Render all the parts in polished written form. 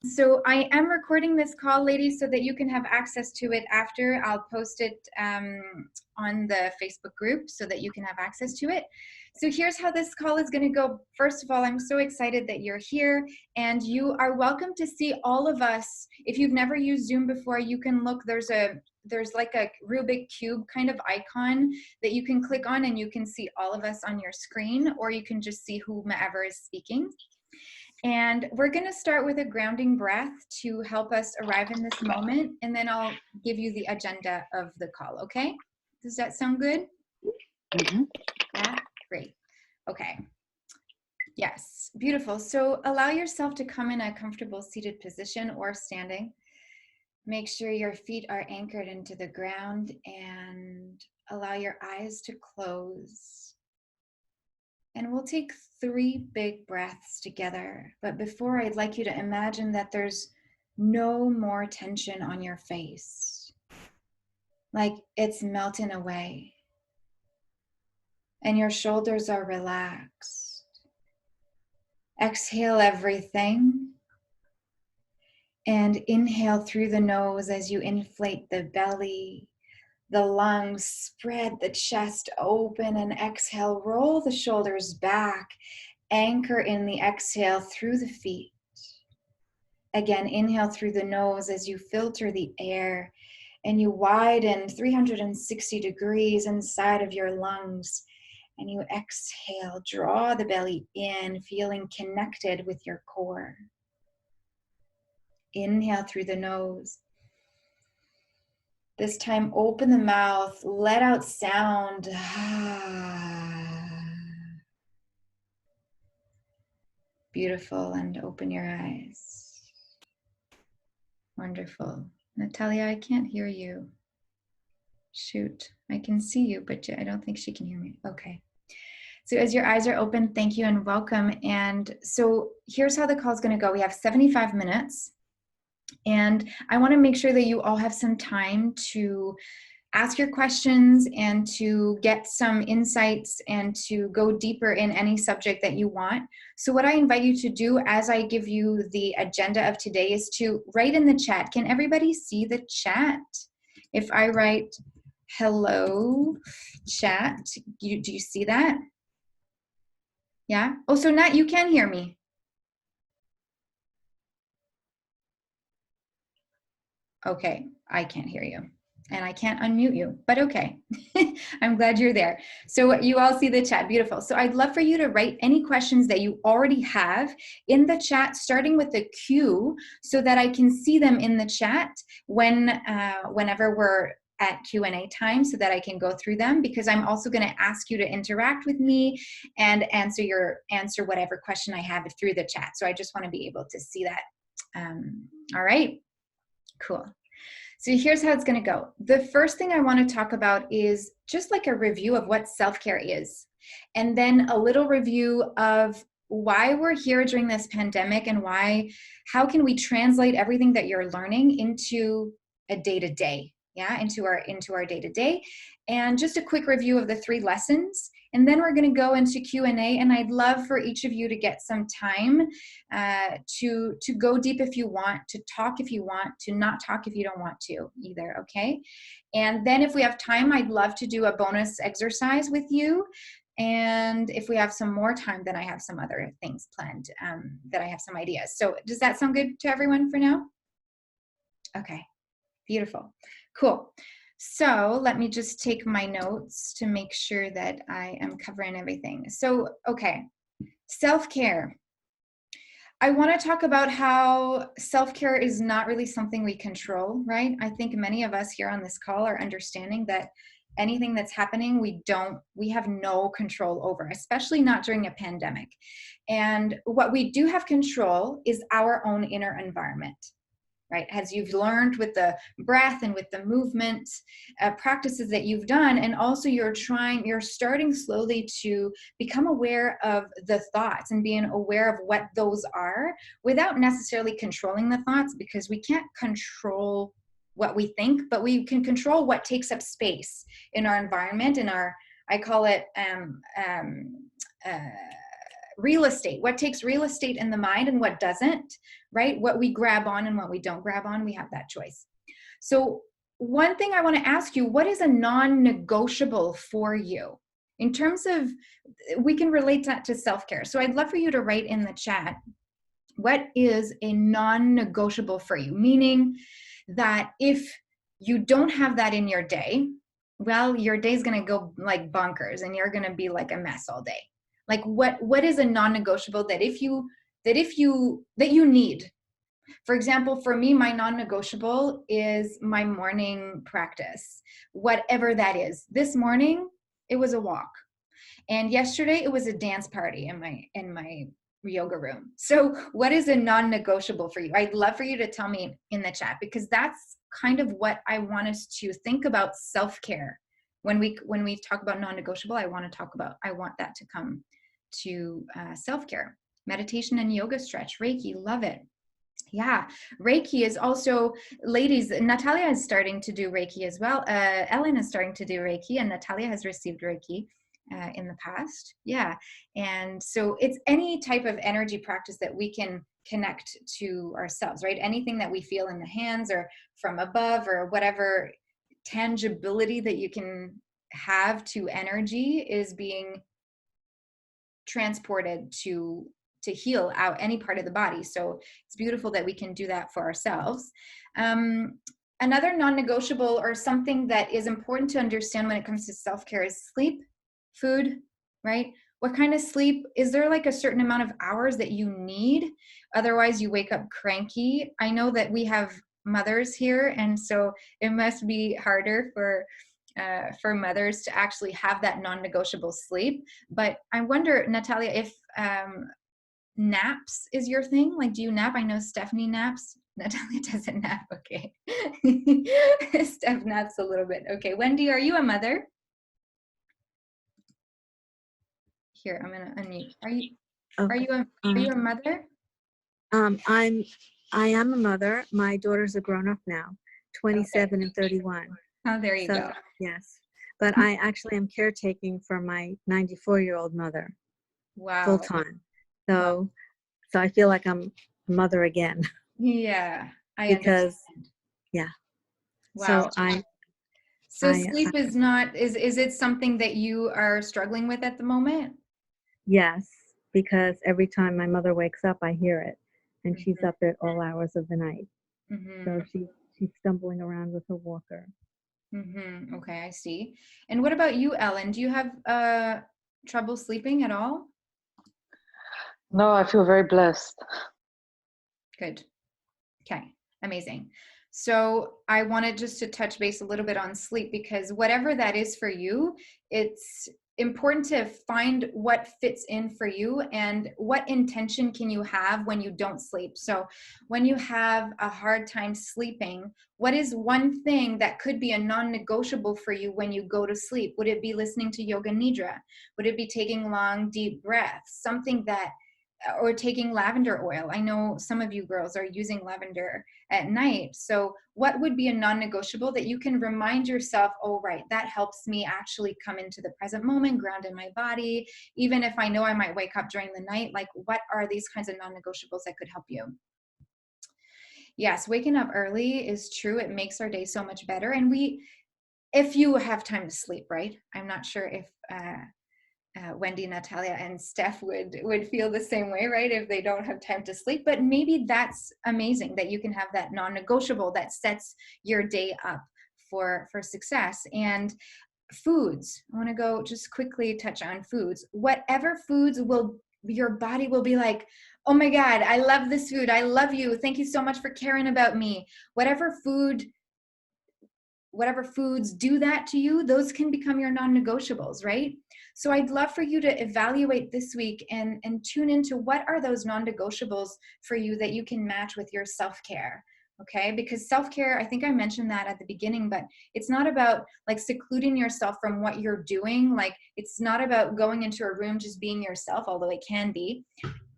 So I am recording this call, ladies, so that you can have access to it after. I'll post it on the Facebook group so that you can have access to it. So here's how this call is going to go. First of all, I'm so excited that you're here, and you are welcome to see all of us. If you've never used Zoom before, you can look. There's like a Rubik cube kind of icon that you can click on, and you can see all of us on your screen, or you can just see whomever is speaking. And we're going to start with a grounding breath to help us arrive in this moment, and then I'll give you the agenda of the call, okay? Does that sound good? Mm-hmm. Yeah, great. Okay. Yes, beautiful. So allow yourself to come in a comfortable seated position or standing. Make sure your feet are anchored into the ground and allow your eyes to close. And we'll take 3 big breaths together. But before, I'd like you to imagine that there's no more tension on your face. Like it's melting away. And your shoulders are relaxed. Exhale everything. And inhale through the nose as you inflate the belly. The lungs, spread the chest open, and exhale, roll the shoulders back, anchor in the exhale through the feet. Again, inhale through the nose as you filter the air and you widen 360 degrees inside of your lungs. And you exhale, draw the belly in, feeling connected with your core. Inhale through the nose. This time, open the mouth, let out sound. Beautiful, and open your eyes. Wonderful. Natalia, I can't hear you. Shoot, I can see you, but I don't think she can hear me. Okay. So as your eyes are open, thank you and welcome. And so here's how the call is going to go. We have 75 minutes. And I want to make sure that you all have some time to ask your questions and to get some insights and to go deeper in any subject that you want. So what I invite you to do as I give you the agenda of today is to write in the chat. Can everybody see the chat? If I write hello chat, do you see that? Yeah? Oh, so Nat, you can hear me. Okay, I can't hear you. And I can't unmute you, but okay. I'm glad you're there. So you all see the chat, beautiful. So I'd love for you to write any questions that you already have in the chat, starting with the Q, so that I can see them in the chat whenever we're at Q&A time, so that I can go through them, because I'm also going to ask you to interact with me and answer whatever question I have through the chat. So I just want to be able to see that. All right, cool. So here's how it's going to go. The first thing I want to talk about is just like a review of what self-care is, and then a little review of why we're here during this pandemic and how can we translate everything that you're learning into a day-to-day, into our day-to-day, and just a quick review of the 3 lessons. And then we're going to go into Q&A, and I'd love for each of you to get some time to go deep if you want, to talk if you want, to not talk if you don't want to either, okay? And then if we have time, I'd love to do a bonus exercise with you. And if we have some more time, then I have some other things planned that I have some ideas. So does that sound good to everyone for now? Okay, beautiful, cool. So let me just take my notes to make sure that I am covering everything. So, okay, self-care. I want to talk about how self-care is not really something we control, right? I think many of us here on this call are understanding that anything that's happening, we have no control over, especially not during a pandemic. And what we do have control is our own inner environment. Right, as you've learned with the breath and with the movement practices that you've done, and also you're starting slowly to become aware of the thoughts and being aware of what those are without necessarily controlling the thoughts, because we can't control what we think, but we can control what takes up space in our environment, in our, I call it real estate, what takes real estate in the mind and what doesn't, right? What we grab on and what we don't grab on, we have that choice. So one thing I want to ask you, what is a non-negotiable for you? In terms of, we can relate that to self-care. So I'd love for you to write in the chat, what is a non-negotiable for you? Meaning that if you don't have that in your day, well, your day's going to go like bonkers and you're going to be like a mess all day. Like what is a non-negotiable that you need? For example, for me, my non-negotiable is my morning practice, whatever that is. This morning, it was a walk. And yesterday it was a dance party in my yoga room. So what is a non-negotiable for you? I'd love for you to tell me in the chat, because that's kind of what I want us to think about self-care. When we talk about non-negotiable, I want that to come to self-care. Meditation and yoga stretch, Reiki, love it. Yeah, Reiki is also, ladies, Natalia is starting to do Reiki as well. Ellen is starting to do Reiki, and Natalia has received Reiki in the past. Yeah, and so it's any type of energy practice that we can connect to ourselves, right? Anything that we feel in the hands or from above or whatever tangibility that you can have to energy is being transported to heal out any part of the body. So it's beautiful that we can do that for ourselves. Another non-negotiable, or something that is important to understand when it comes to self-care, is sleep, food, right? What kind of sleep? Is there like a certain amount of hours that you need? Otherwise you wake up cranky. I know that we have mothers here, and so it must be harder for mothers to actually have that non-negotiable sleep. But I wonder, Natalia, if naps is your thing. Like, do you nap? I know Stephanie naps. Natalia doesn't nap. Okay. Steph naps a little bit. Okay. Wendy, are you a mother? Here, I'm gonna unmute. Are you a mother? I am a mother. My daughters are grown up now, 27 okay. and 31. Oh, there you go. Yes. But I actually am caretaking for my 94-year-old mother. Wow. Full time. So I feel like I'm a mother again. Yeah. Because, yeah. Wow. So sleep is not, is it something that you are struggling with at the moment? Yes, because every time my mother wakes up, I hear it. And she's up at all hours of the night. So she's stumbling around with her walker. Okay, I see. And what about you, Ellen? Do you have trouble sleeping at all? No, I feel very blessed. Good. Okay, amazing. So I wanted just to touch base a little bit on sleep, because whatever that is for you, it's important to find what fits in for you and what intention can you have when you don't sleep. So when you have a hard time sleeping, what is one thing that could be a non-negotiable for you when you go to sleep? Would it be listening to yoga nidra? Would it be taking long, deep breaths? Something that, or taking lavender oil. I know some of you girls are using lavender at night. So what would be a non-negotiable that you can remind yourself, oh, right, that helps me actually come into the present moment, ground in my body, even if I know I might wake up during the night? Like, what are these kinds of non-negotiables that could help you? Yes, waking up early is true. It makes our day so much better. And if you have time to sleep, right? I'm not sure if Wendy, Natalia, and Steph would feel the same way, right? If they don't have time to sleep. But maybe that's amazing that you can have that non-negotiable that sets your day up for success. And foods, I want to go just quickly touch on foods. Whatever foods your body will be like, oh my God, I love this food. I love you. Thank you so much for caring about me. Whatever foods do that to you, those can become your non-negotiables, right? So I'd love for you to evaluate this week and tune into what are those non-negotiables for you that you can match with your self-care, okay? Because self-care, I think I mentioned that at the beginning, but it's not about like secluding yourself from what you're doing. Like, it's not about going into a room just being yourself, although it can be,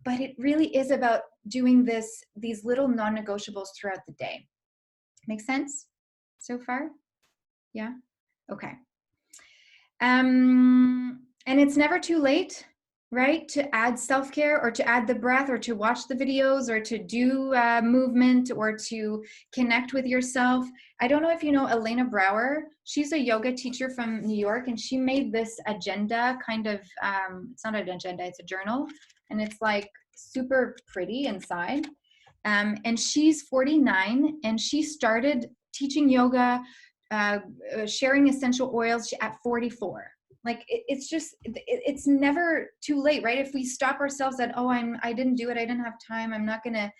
but it really is about doing these little non-negotiables throughout the day. Make sense so far? Yeah? Okay. And it's never too late right? To add self-care or to add the breath or to watch the videos or to do movement or to connect with yourself. I don't know if you know Elena Brower. She's a yoga teacher from New York, and she made this agenda kind of, it's not an agenda, it's a journal. And it's like super pretty inside. And she's 49 and she started teaching yoga, sharing essential oils at 44. Like it's just, it's never too late, right? If we stop ourselves at, oh, I didn't do it, I didn't have time, I'm not gonna,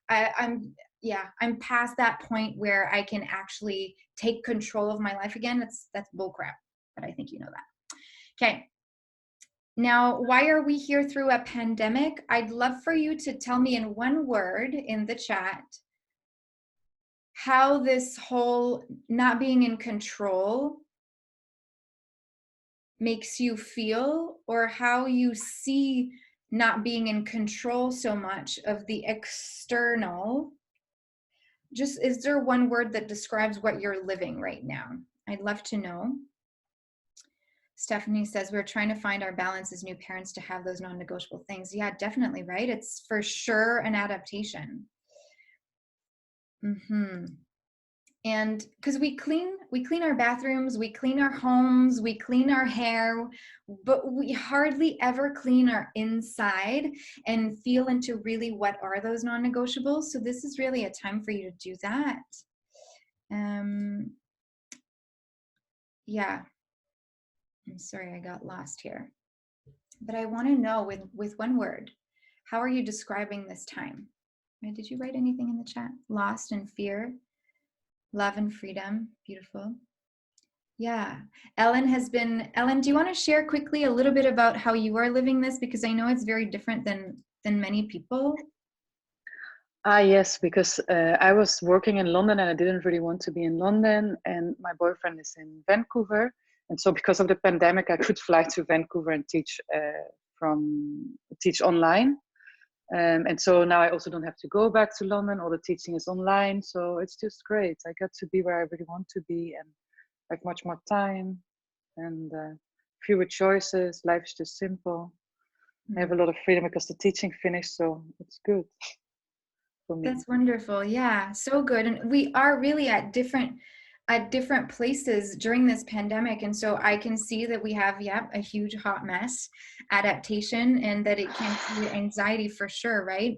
I'm past that point where I can actually take control of my life again. That's bullcrap, but I think you know that. Okay. Now, why are we here through a pandemic? I'd love for you to tell me in one word in the chat how this whole not being in control makes you feel, or how you see not being in control so much of the external. Just, is there one word that describes what you're living right now? I'd love to know. Stephanie says, we're trying to find our balance as new parents to have those non-negotiable things. Yeah, definitely, right? It's for sure an adaptation. And because we clean our bathrooms, we clean our homes, we clean our hair, but we hardly ever clean our inside and feel into really what are those non-negotiables. So this is really a time for you to do that. Yeah, I'm sorry, I got lost here. But I want to know with one word, how are you describing this time? Did you write anything in the chat? Lost and fear, love and freedom. Beautiful. Yeah. Ellen, do you want to share quickly a little bit about how you are living this? Because I know it's very different than many people. Yes, because I was working in London and I didn't really want to be in London, and my boyfriend is in Vancouver. And so because of the pandemic, I could fly to Vancouver and teach online. And so now I also don't have to go back to London. All the teaching is online. So it's just great. I get to be where I really want to be and have much more time and fewer choices. Life's just simple. I have a lot of freedom because the teaching finished, so it's good for me. That's wonderful. Yeah, so good. And we are really at different places during this pandemic. And so I can see that we have, a huge hot mess adaptation, and that it can create anxiety for sure, right?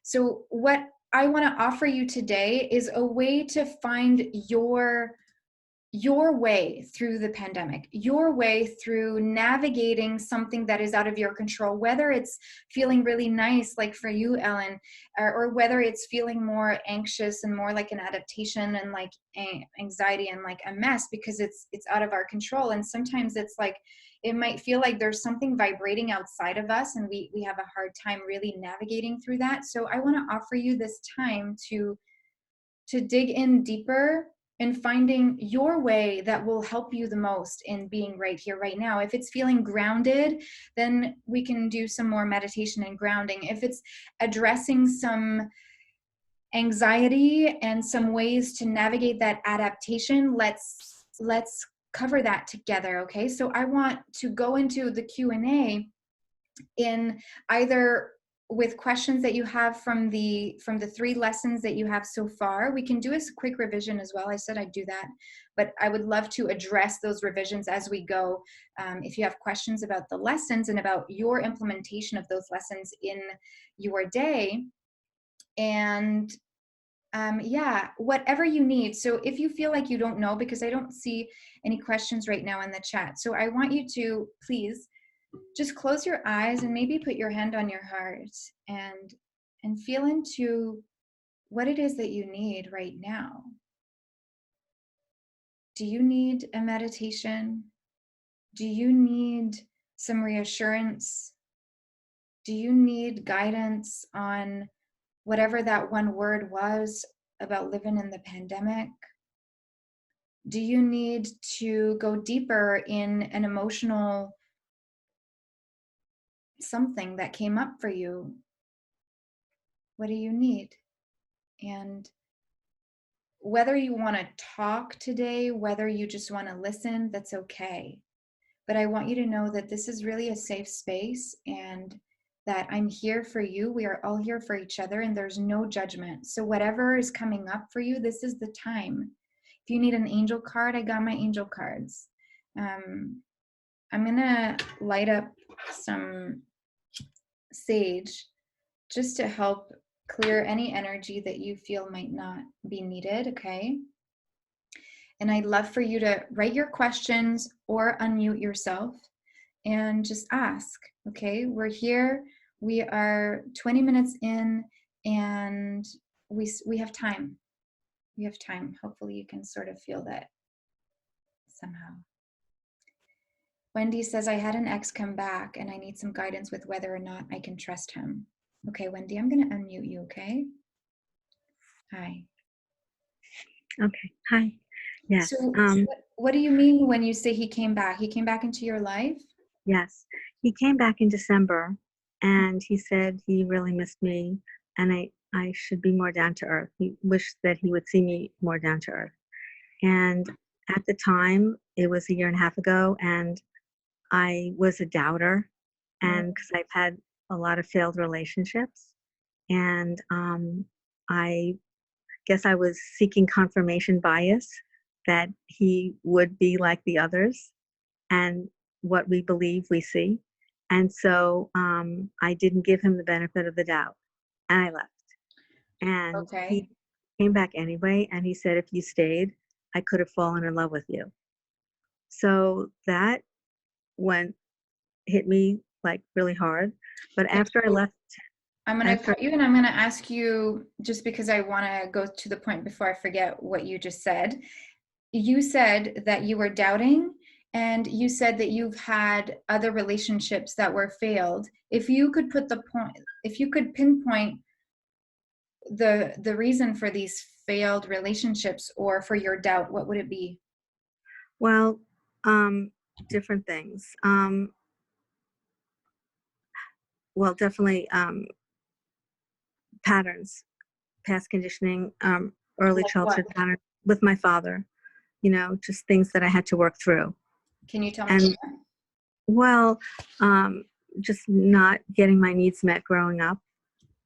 So what I want to offer you today is a way to find your way through the pandemic, your way through navigating something that is out of your control, whether it's feeling really nice, like for you, Ellen, or whether it's feeling more anxious and more like an adaptation and like anxiety and like a mess because it's out of our control. And sometimes it's like, it might feel like there's something vibrating outside of us and we have a hard time really navigating through that. So I want to offer you this time to dig in deeper and finding your way that will help you the most in being right here, right now. If it's feeling grounded, then we can do some more meditation and grounding. If it's addressing some anxiety and some ways to navigate that adaptation, let's cover that together, okay? So I want to go into the Q&A in either with questions that you have from the 3 lessons that you have so far. We can do a quick revision as well. I said I'd do that, but I would love to address those revisions as we go. If you have questions about the lessons and about your implementation of those lessons in your day, and whatever you need. So if you feel like you don't know, because I don't see any questions right now in the chat, so I want you to please just close your eyes and maybe put your hand on your heart and feel into what it is that you need right now. Do you need a meditation? Do you need some reassurance? Do you need guidance on whatever that one word was about living in the pandemic? Do you need to go deeper in an emotional something that came up for you? What do you need? And whether you want to talk today, whether you just want to listen, that's okay. but I want you to know that this is really a safe space and that I'm here for you. We are all here for each other and there's no judgment. So whatever is coming up for you, this is the time. If you need an angel card, I got my angel cards. I'm gonna light up some sage just to help clear any energy that you feel might not be needed, okay? And I'd love for you to write your questions or unmute yourself and just ask, okay? We're here, we are 20 minutes in, and we have time. We have time. Hopefully you can sort of feel that somehow. Wendy says, I had an ex come back and I need some guidance with whether or not I can trust him. Okay, Wendy, I'm gonna unmute you, okay? Hi. Okay. Hi. Yes. So what do you mean when you say he came back? He came back into your life? Yes. He came back in December and he said he really missed me and I should be more down to earth. He wished that he would see me more down to earth. And at the time, it was a year and a half ago, and I was a doubter, and because I've had a lot of failed relationships, and I guess I was seeking confirmation bias that he would be like the others and what we believe we see. And so I didn't give him the benefit of the doubt, and I left. And Okay. he came back anyway, and he said, if you stayed, I could have fallen in love with you. So that went hit me like really hard. But after I left, I'm going to cut you and I'm going to ask you, just because I want to go to the point before I forget what you just said. You said that you were doubting and you said that you've had other relationships that were failed. If you could put the point, if you could pinpoint the reason for these failed relationships or for your doubt, what would it be? well, different things. Well, definitely patterns, past conditioning, early Like what? childhood patterns with my father, just things that I had to work through. Can you tell me And more? well, just not getting my needs met growing up,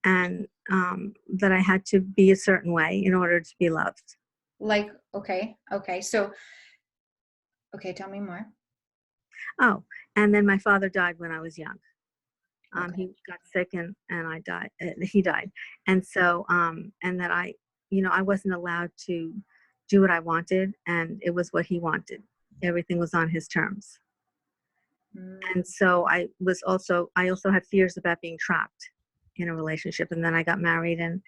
and that I had to be a certain way in order to be loved. Like, okay. So, okay, tell me more. Oh, and then my father died when I was young. Okay. He got sick and I died. He died, and so and that I wasn't allowed to do what I wanted, and it was what he wanted. Everything was on his terms, and so I also had fears about being trapped in a relationship, and then I got married and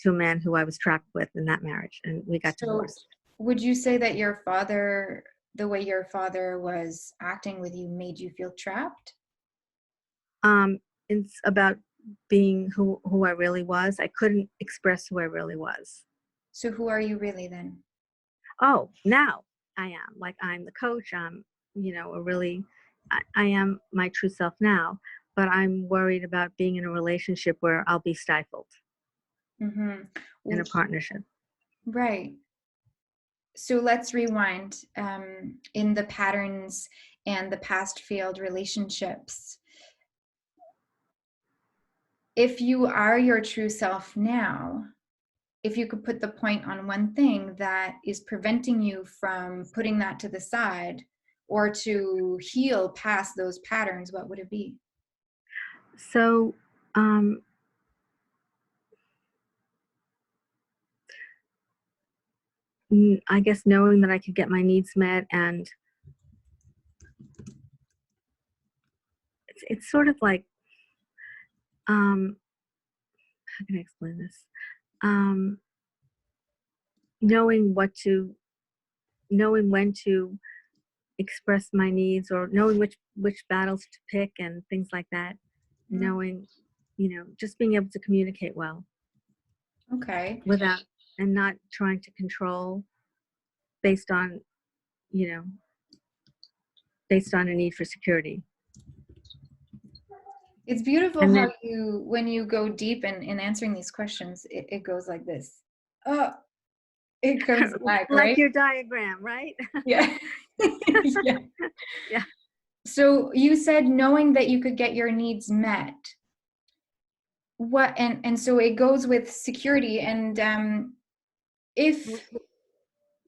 to a man who I was trapped with in that marriage, and we got divorced. Would you say that your father, the way your father was acting with you, made you feel trapped? It's about being who I really was. I couldn't express who I really was. So who are you really then? Oh, now I am. Like, I'm the coach. I'm, I am my true self now, but I'm worried about being in a relationship where I'll be stifled in a partnership. Right. So let's rewind in the patterns and the past failed relationships. If you are your true self now, if you could put the point on one thing that is preventing you from putting that to the side or to heal past those patterns, what would it be? So, I guess knowing that I could get my needs met, and it's sort of like, how can I explain this? Knowing when to express my needs, or knowing which battles to pick and things like that. Knowing, just being able to communicate well. Okay. And not trying to control based on, based on a need for security. It's beautiful And how then, when you go deep in answering these questions, it goes like this. Oh, it comes back, like right? your diagram, right? Yeah. Yeah. Yeah. So you said knowing that you could get your needs met. What, and so it goes with security, and if,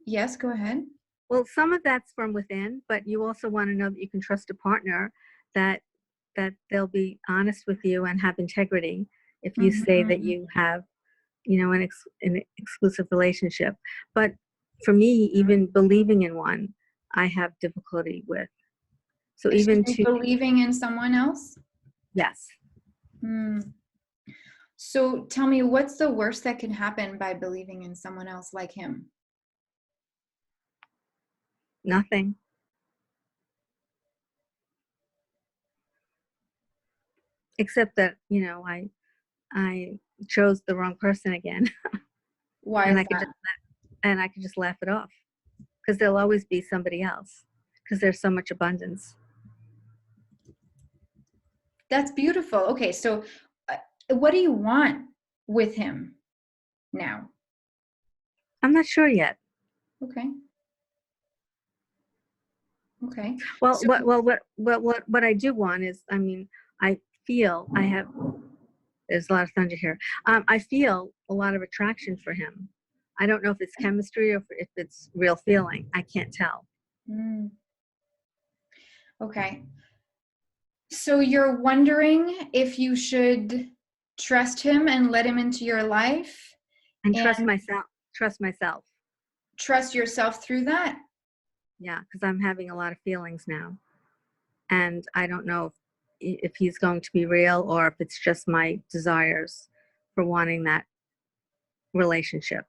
yes, go ahead. Well, some of that's from within, but you also want to know that you can trust a partner, that they'll be honest with you and have integrity if you say that Mhm. you have, an exclusive relationship. But for me, even believing in one, I have difficulty with. So Excuse even me, to, believing in someone else? yes, Hmm. So tell me, what's the worst that can happen by believing in someone else like him? nothing. Except that, I chose the wrong person again. Why and is I could that? just and I could just laugh it off, because there'll always be somebody else, because there's so much abundance. That's beautiful. Okay, so uh, what do you want with him now? I'm not sure yet. Okay. Okay. Well, So, what I do want is, I feel I have. There's a lot of thunder here. I feel a lot of attraction for him. I don't know if it's chemistry or if it's real feeling. I can't tell. mm, okay. So you're wondering if you should trust him and let him into your life And trust and myself. Trust myself. trust yourself through that? Yeah, because I'm having a lot of feelings now, and I don't know if he's going to be real or if it's just my desires for wanting that relationship.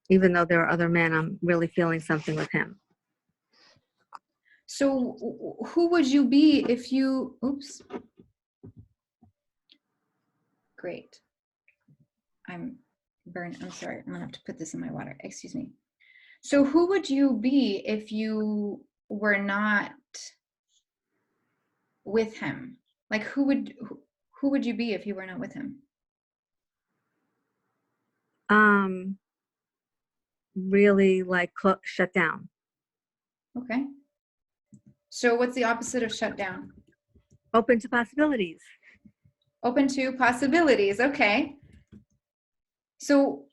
Even though there are other men, I'm really feeling something with him. So who would you be if you, oops, great. I'm burned. I'm sorry. I'm gonna have to put this in my water. Excuse me. So who would you be if you were not with him? Like who would you be if you were not with him? Um, Really like shut down. Okay. So what's the opposite of shut down? Open to possibilities. Open to possibilities. Okay. So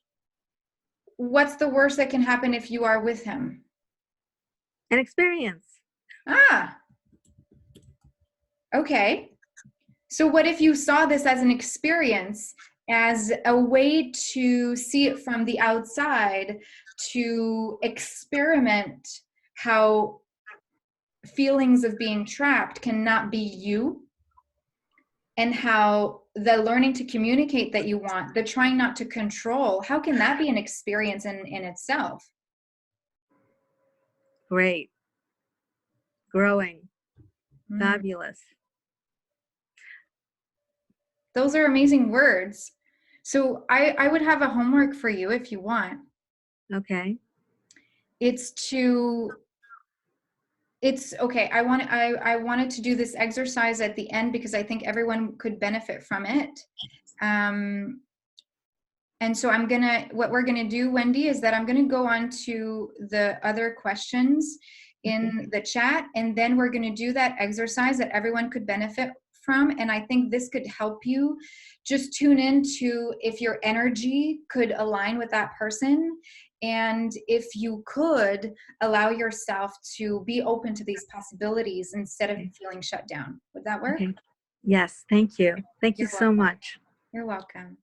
what's the worst that can happen if you are with him? An experience. Ah, okay. So what if you saw this as an experience, as a way to see it from the outside, to experiment how feelings of being trapped cannot be you, and how the learning to communicate that you want, the trying not to control, how can that be an experience in itself? Great. Growing. Mm. Fabulous. Those are amazing words. So I would have a homework for you if you want. Okay. It's okay. I wanted to do this exercise at the end because I think everyone could benefit from it. Um, and so what we're gonna do, Wendy, is that I'm gonna go on to the other questions Okay. in the chat, and then we're gonna do that exercise that everyone could benefit from. And I think this could help you just tune into if your energy could align with that person, and if you could allow yourself to be open to these possibilities instead of Okay. feeling shut down. Would that work? Okay. Yes. Thank you. Thank you You're so welcome. much. You're welcome.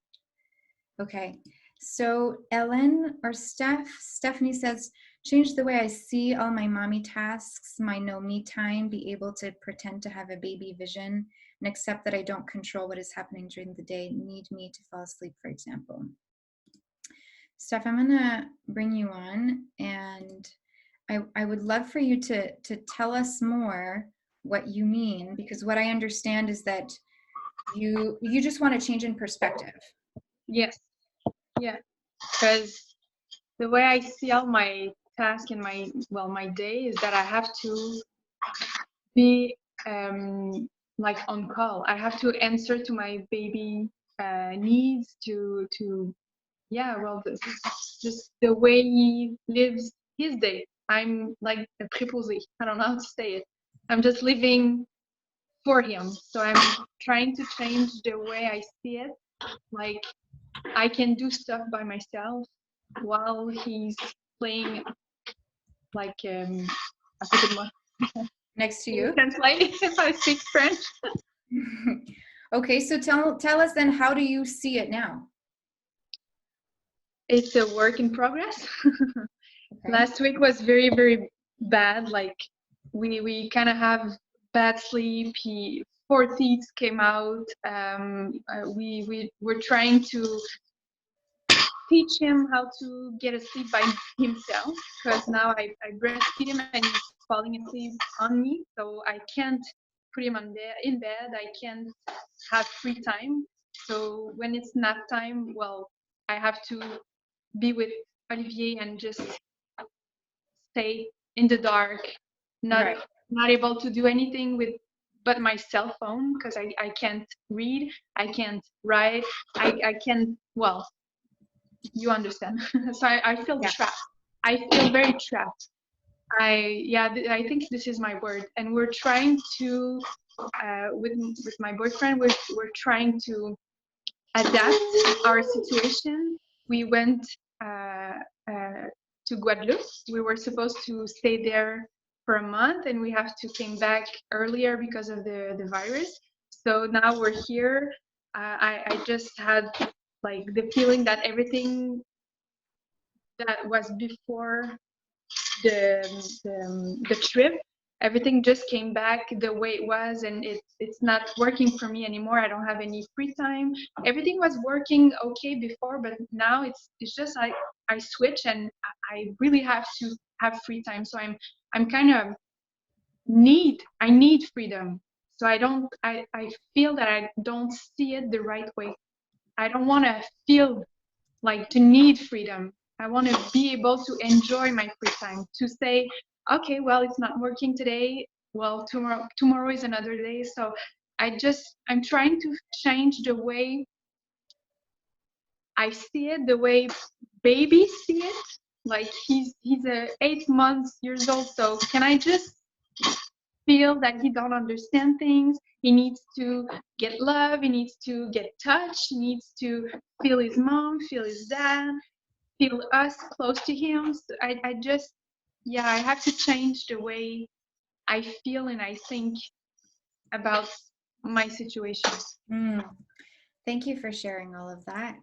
Okay, so Ellen or Stephanie says, change the way I see all my mommy tasks, my no me time, be able to pretend to have a baby vision and accept that I don't control what is happening during the day, need me to fall asleep, for example. Steph, I'm gonna bring you on, and I would love for you to tell us more what you mean, because what I understand is that you just want to change in perspective. Yes, yeah, because the way I see all my task and my day is that I have to be like on call. I have to answer to my baby needs to yeah. Well, this is just the way he lives his day. I'm like a préposé. I don't know how to say it. I'm just living for him. So I'm trying to change the way I see it. Like I can do stuff by myself while he's playing, like à côté de moi. Next to Can you you. translate if I speak French? Okay, so tell us then, how do you see it now? It's a work in progress. Okay. Last week was very, very bad. Like we kind of have bad sleep. Four teeth came out. We were trying to teach him how to get asleep by himself, because now I breastfeed him and he's falling asleep on me, so I can't put him in bed. I can't have free time. So when it's nap time, well, I have to be with Olivier and just stay in the dark, not Right. not able to do anything with but my cell phone, because I can't read, I can't write, I can't, well, you understand. So I feel Yeah. trapped. I feel very trapped. I think this is my word. And we're trying to with my boyfriend, we're trying to adapt our situation. We went to Guadeloupe. We were supposed to stay there for a month, and we have to came back earlier because of the virus. So now we're here. I just had like the feeling that everything that was before the trip, everything just came back the way it was, and it's not working for me anymore. I don't have any free time. Everything was working okay before, but now it's just I switch, and I really have to have free time. So I'm kind of I need freedom. So I feel that I don't see it the right way. I don't want to feel like to need freedom. I want to be able to enjoy my free time, to say, okay, well, it's not working today. Well, tomorrow is another day. So I'm trying to change the way I see it, the way babies see it. Like he's 8 months old. So can I just feel that he don't understand things? He needs to get love. He needs to get touch. He needs to feel his mom, feel his dad, feel us close to him. So I just, I have to change the way I feel and I think about my situation. Thank you for sharing all of that.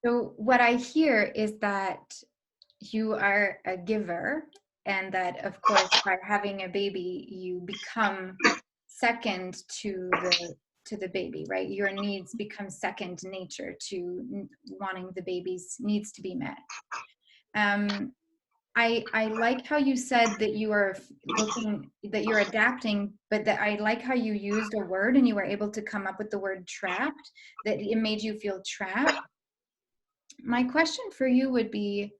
So what I hear is that you are a giver, and that, of course, by having a baby, you become second to the baby, right? Your needs become second nature to wanting the baby's needs to be met. I like how you said that you are that you're adapting, but that I like how you used a word and you were able to come up with the word trapped, that it made you feel trapped. My question for you would be,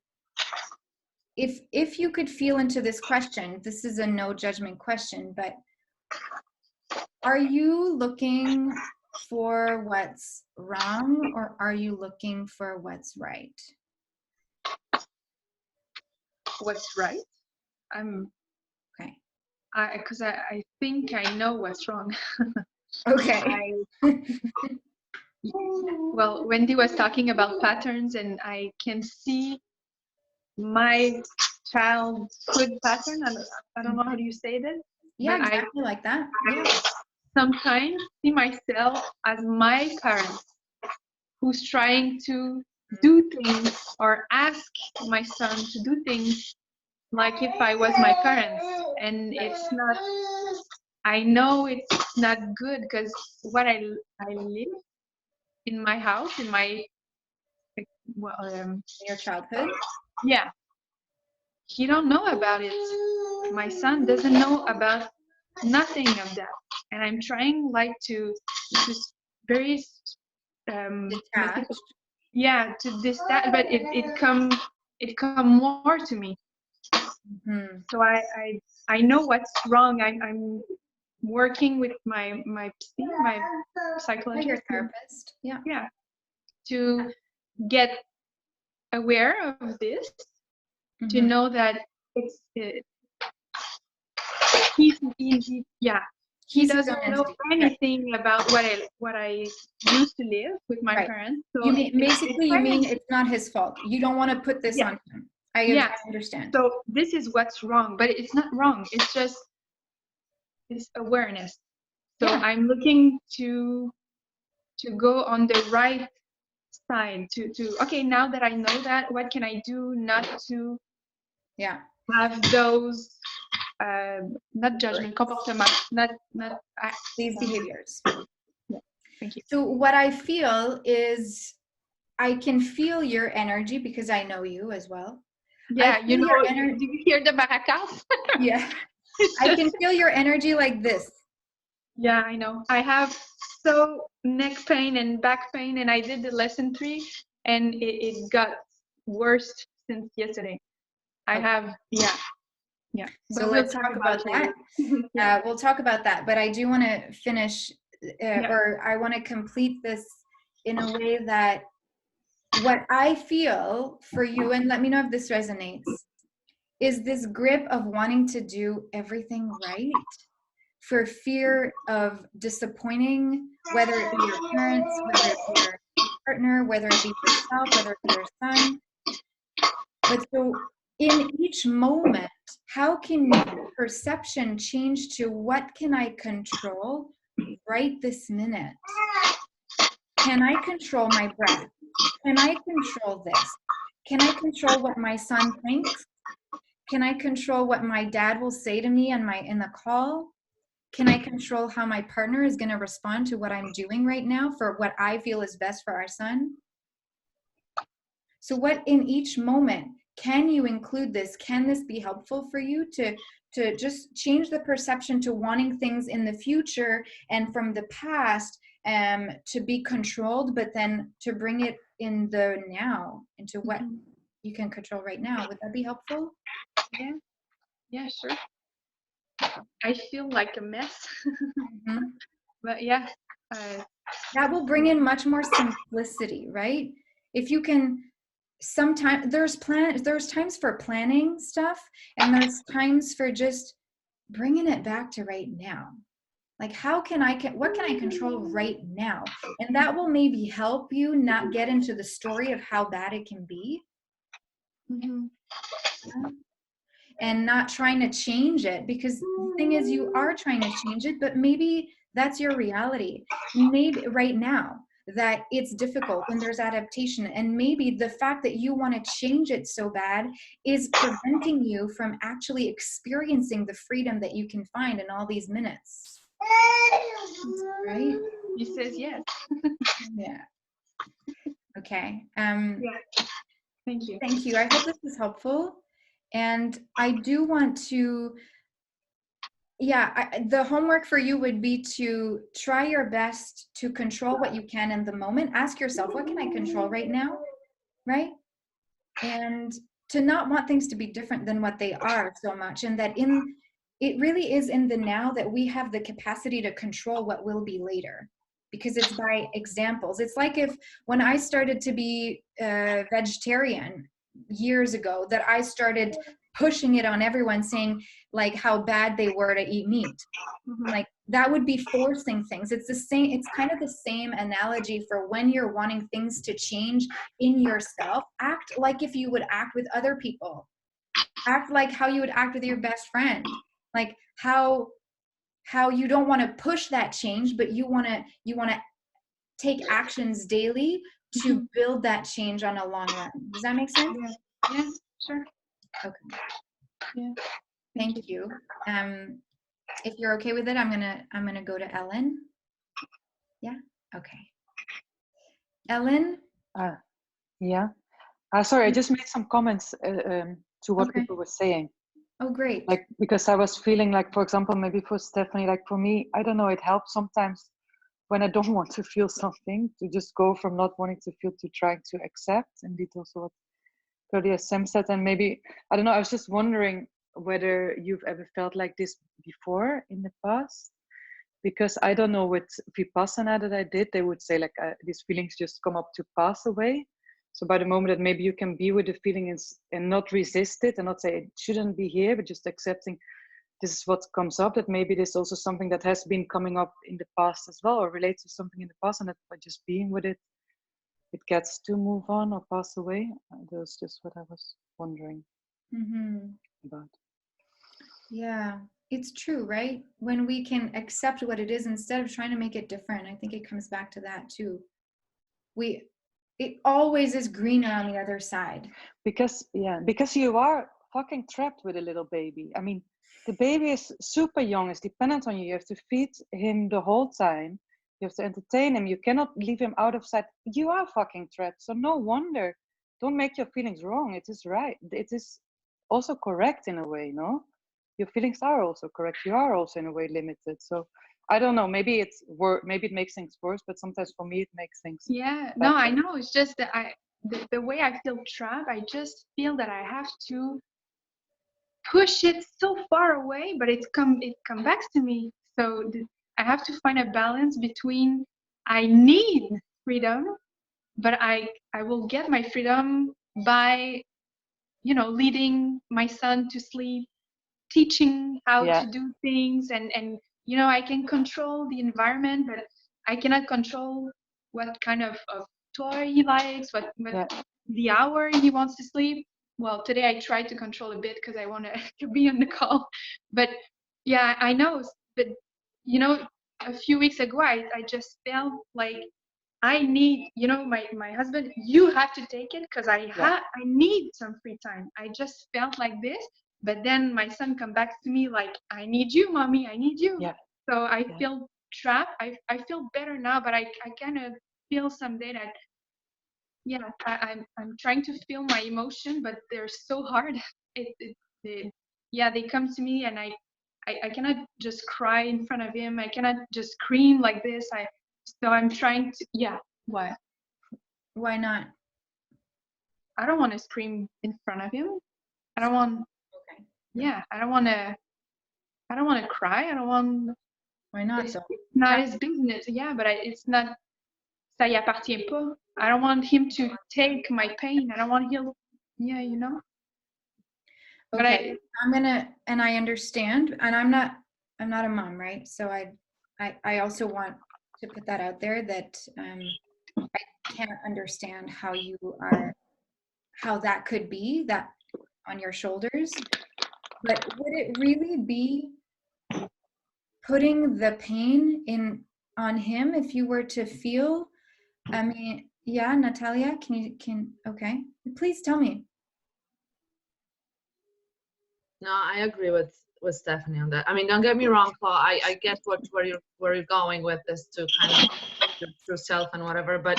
if you could feel into this question, this is a no judgment question, but are you looking for what's wrong, or are you looking for what's right? What's right? Okay. Because I think I know what's wrong. Okay. Well, Wendy was talking about patterns, and I can see my childhood pattern. I don't know how do you say that. Yeah, but exactly like that. Yeah. I sometimes see myself as my parents, who's trying to do things or ask my son to do things like if I was my parents. And it's not, I know it's not good, because what I live in my house, in my, well, Your childhood. yeah, he don't know about it. My son doesn't know about nothing of that. And I'm trying like to very Detached. to this that, but it come more to me. Mm-hmm. So I know what's wrong. I'm working with my psychologist. Your therapist. Yeah. Yeah, to get aware of this, to know that yeah, he He's his doesn't own know entity. anything about what I used to live with my Right. parents. So You mean basically you mean it's it's not his fault. You don't want to put this yeah, on him. I yeah. understand. So this is what's wrong, but it's not wrong. It's just it's awareness. So Yeah. I'm looking to go on the right side. To okay, now that I know that, what can I do not to Yeah. have those not judgment, comportement, not These behaviors. yeah. Thank you. So what I feel is I can feel your energy because I know you as well. Yeah, I feel your energy. do you hear the maracas? Yeah. It's I just, can feel your energy like this. yeah, I know. I have so neck pain and back pain, and I did the lesson 3, and it got worse since yesterday. I have, yeah. So But we'll let's talk talk about that. it. Yeah. We'll talk about that, but I do want to finish Yeah. or I want to complete this in a way that what I feel for you, and let me know if this resonates, is this grip of wanting to do everything right for fear of disappointing, whether it be your parents, whether it be your partner, whether it be yourself, whether it be your son. But so in each moment, how can your perception change to what can I control right this minute? Can I control my breath? Can I control this? Can I control what my son thinks? Can I control what my dad will say to me in the call? Can I control how my partner is going to respond to what I'm doing right now for what I feel is best for our son? So what in each moment can you include this? Can this be helpful for you to just change the perception to wanting things in the future and from the past to be controlled, but then to bring it in the now into what you can control right now? Would that be helpful? Yeah. Yeah, sure. I feel like a mess, Mm-hmm. but yeah. That will bring in much more simplicity, right? If you can, sometimes there's times for planning stuff, and there's times for just bringing it back to right now. Like what can I control right now? And that will maybe help you not get into the story of how bad it can be. Mm-hmm. And not trying to change it, because the thing is you are trying to change it, but maybe that's your reality. Maybe right now that it's difficult and there's adaptation, and maybe the fact that you want to change it so bad is preventing you from actually experiencing the freedom that you can find in all these minutes. Right? He says yes. Yeah. Okay. Yeah. Thank you. Thank you. I hope this was helpful. And I do want to, the homework for you would be to try your best to control what you can in the moment. Ask yourself, what can I control right now? Right? And to not want things to be different than what they are so much. And that it really is in the now that we have the capacity to control what will be later, because it's by examples. It's like when I started to be vegetarian years ago, that I started pushing it on everyone, saying like how bad they were to eat meat. Mm-hmm. Like that would be forcing things. It's the same. It's kind of the same analogy for when you're wanting things to change in yourself. Act like if you would act with other people. Act like how you would act with your best friend. Like how you don't want to push that change, but you want to take actions daily to build that change on a long run. Does that make sense? Yeah, sure. Okay. Yeah. Thank you. If you're okay with it, I'm gonna go to Ellen. Yeah. Okay. Ellen. Yeah. Sorry, I just made some comments to what Okay. people were saying. Oh, great. Like, because I was feeling like, for example, maybe for Stephanie, like for me, I don't know, it helps sometimes when I don't want to feel something to just go from not wanting to feel to trying to accept. Indeed, also what Claudia-Sam said, and maybe, I don't know, I was just wondering whether you've ever felt like this before in the past. Because I don't know, with Vipassana that I did, they would say like these feelings just come up to pass away. So by the moment that maybe you can be with the feelings and not resist it and not say it shouldn't be here, but just accepting this is what comes up, that maybe this is also something that has been coming up in the past as well, or relates to something in the past, and that by just being with it, it gets to move on or pass away. That's just what I was wondering about. Yeah, it's true, right? When we can accept what it is instead of trying to make it different, I think it comes back to that too. It always is greener on the other side. Because you are fucking trapped with a little baby. I mean, the baby is super young, is dependent on you. You have to feed him the whole time. You have to entertain him. You cannot leave him out of sight. You are fucking trapped. So no wonder. Don't make your feelings wrong. It is right. It is also correct in a way, no? Your feelings are also correct. You are also in a way limited. So I don't know. Maybe maybe it makes things worse, but sometimes for me it makes things Yeah, better. no, I know. It's just that the way I feel trapped, I just feel that I have to push it so far away, but it come back to me. So I have to find a balance between I need freedom, but I will get my freedom by, you know, leading my son to sleep, teaching how Yeah. to do things, and you know, I can control the environment, but I cannot control what kind of toy he likes, what the hour he wants to sleep. Well, today I tried to control a bit because I want to be on the call, but yeah, I know. But you know, a few weeks ago I just felt like I need, you know, my husband, you have to take it because I need some free time. I just felt like this, but then my son come back to me like, I need you, mommy, I need you. Yeah. So I feel trapped. I feel better now, but I kind of feel someday that, yeah, I'm trying to feel my emotion, but they're so hard. They come to me, and I cannot just cry in front of him. I cannot just scream like this. So I'm trying to, what? Why not? I don't want to scream in front of him. I don't want. Okay. Yeah, I don't want to. I don't want to cry. I don't want. Why not? It's not his business. Yeah, but it's not. Ça y appartient pas. I don't want him to take my pain. I don't want him. Yeah, you know. Okay, I'm gonna, and I understand, and I'm not a mom, right? So I also want to put that out there that I can't understand how that could be that on your shoulders. But would it really be putting the pain on him if you were to feel? I mean, yeah, Natalia, okay, please tell me. No, I agree with Stephanie on that. I mean, don't get me wrong, Paul. I get where you're going with this, to kind of your true self and whatever, but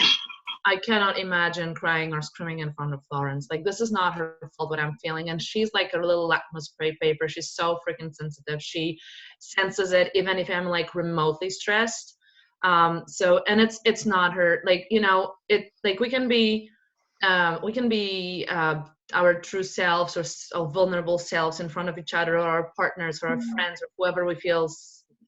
I cannot imagine crying or screaming in front of Florence. Like, this is not her fault what I'm feeling, and she's like a little lakmus paper. She's so freaking sensitive. She senses it even if I'm like remotely stressed. So, and it's not her. Like, you know, it like we can be our true selves or vulnerable selves in front of each other, or our partners or our friends or whoever we feel,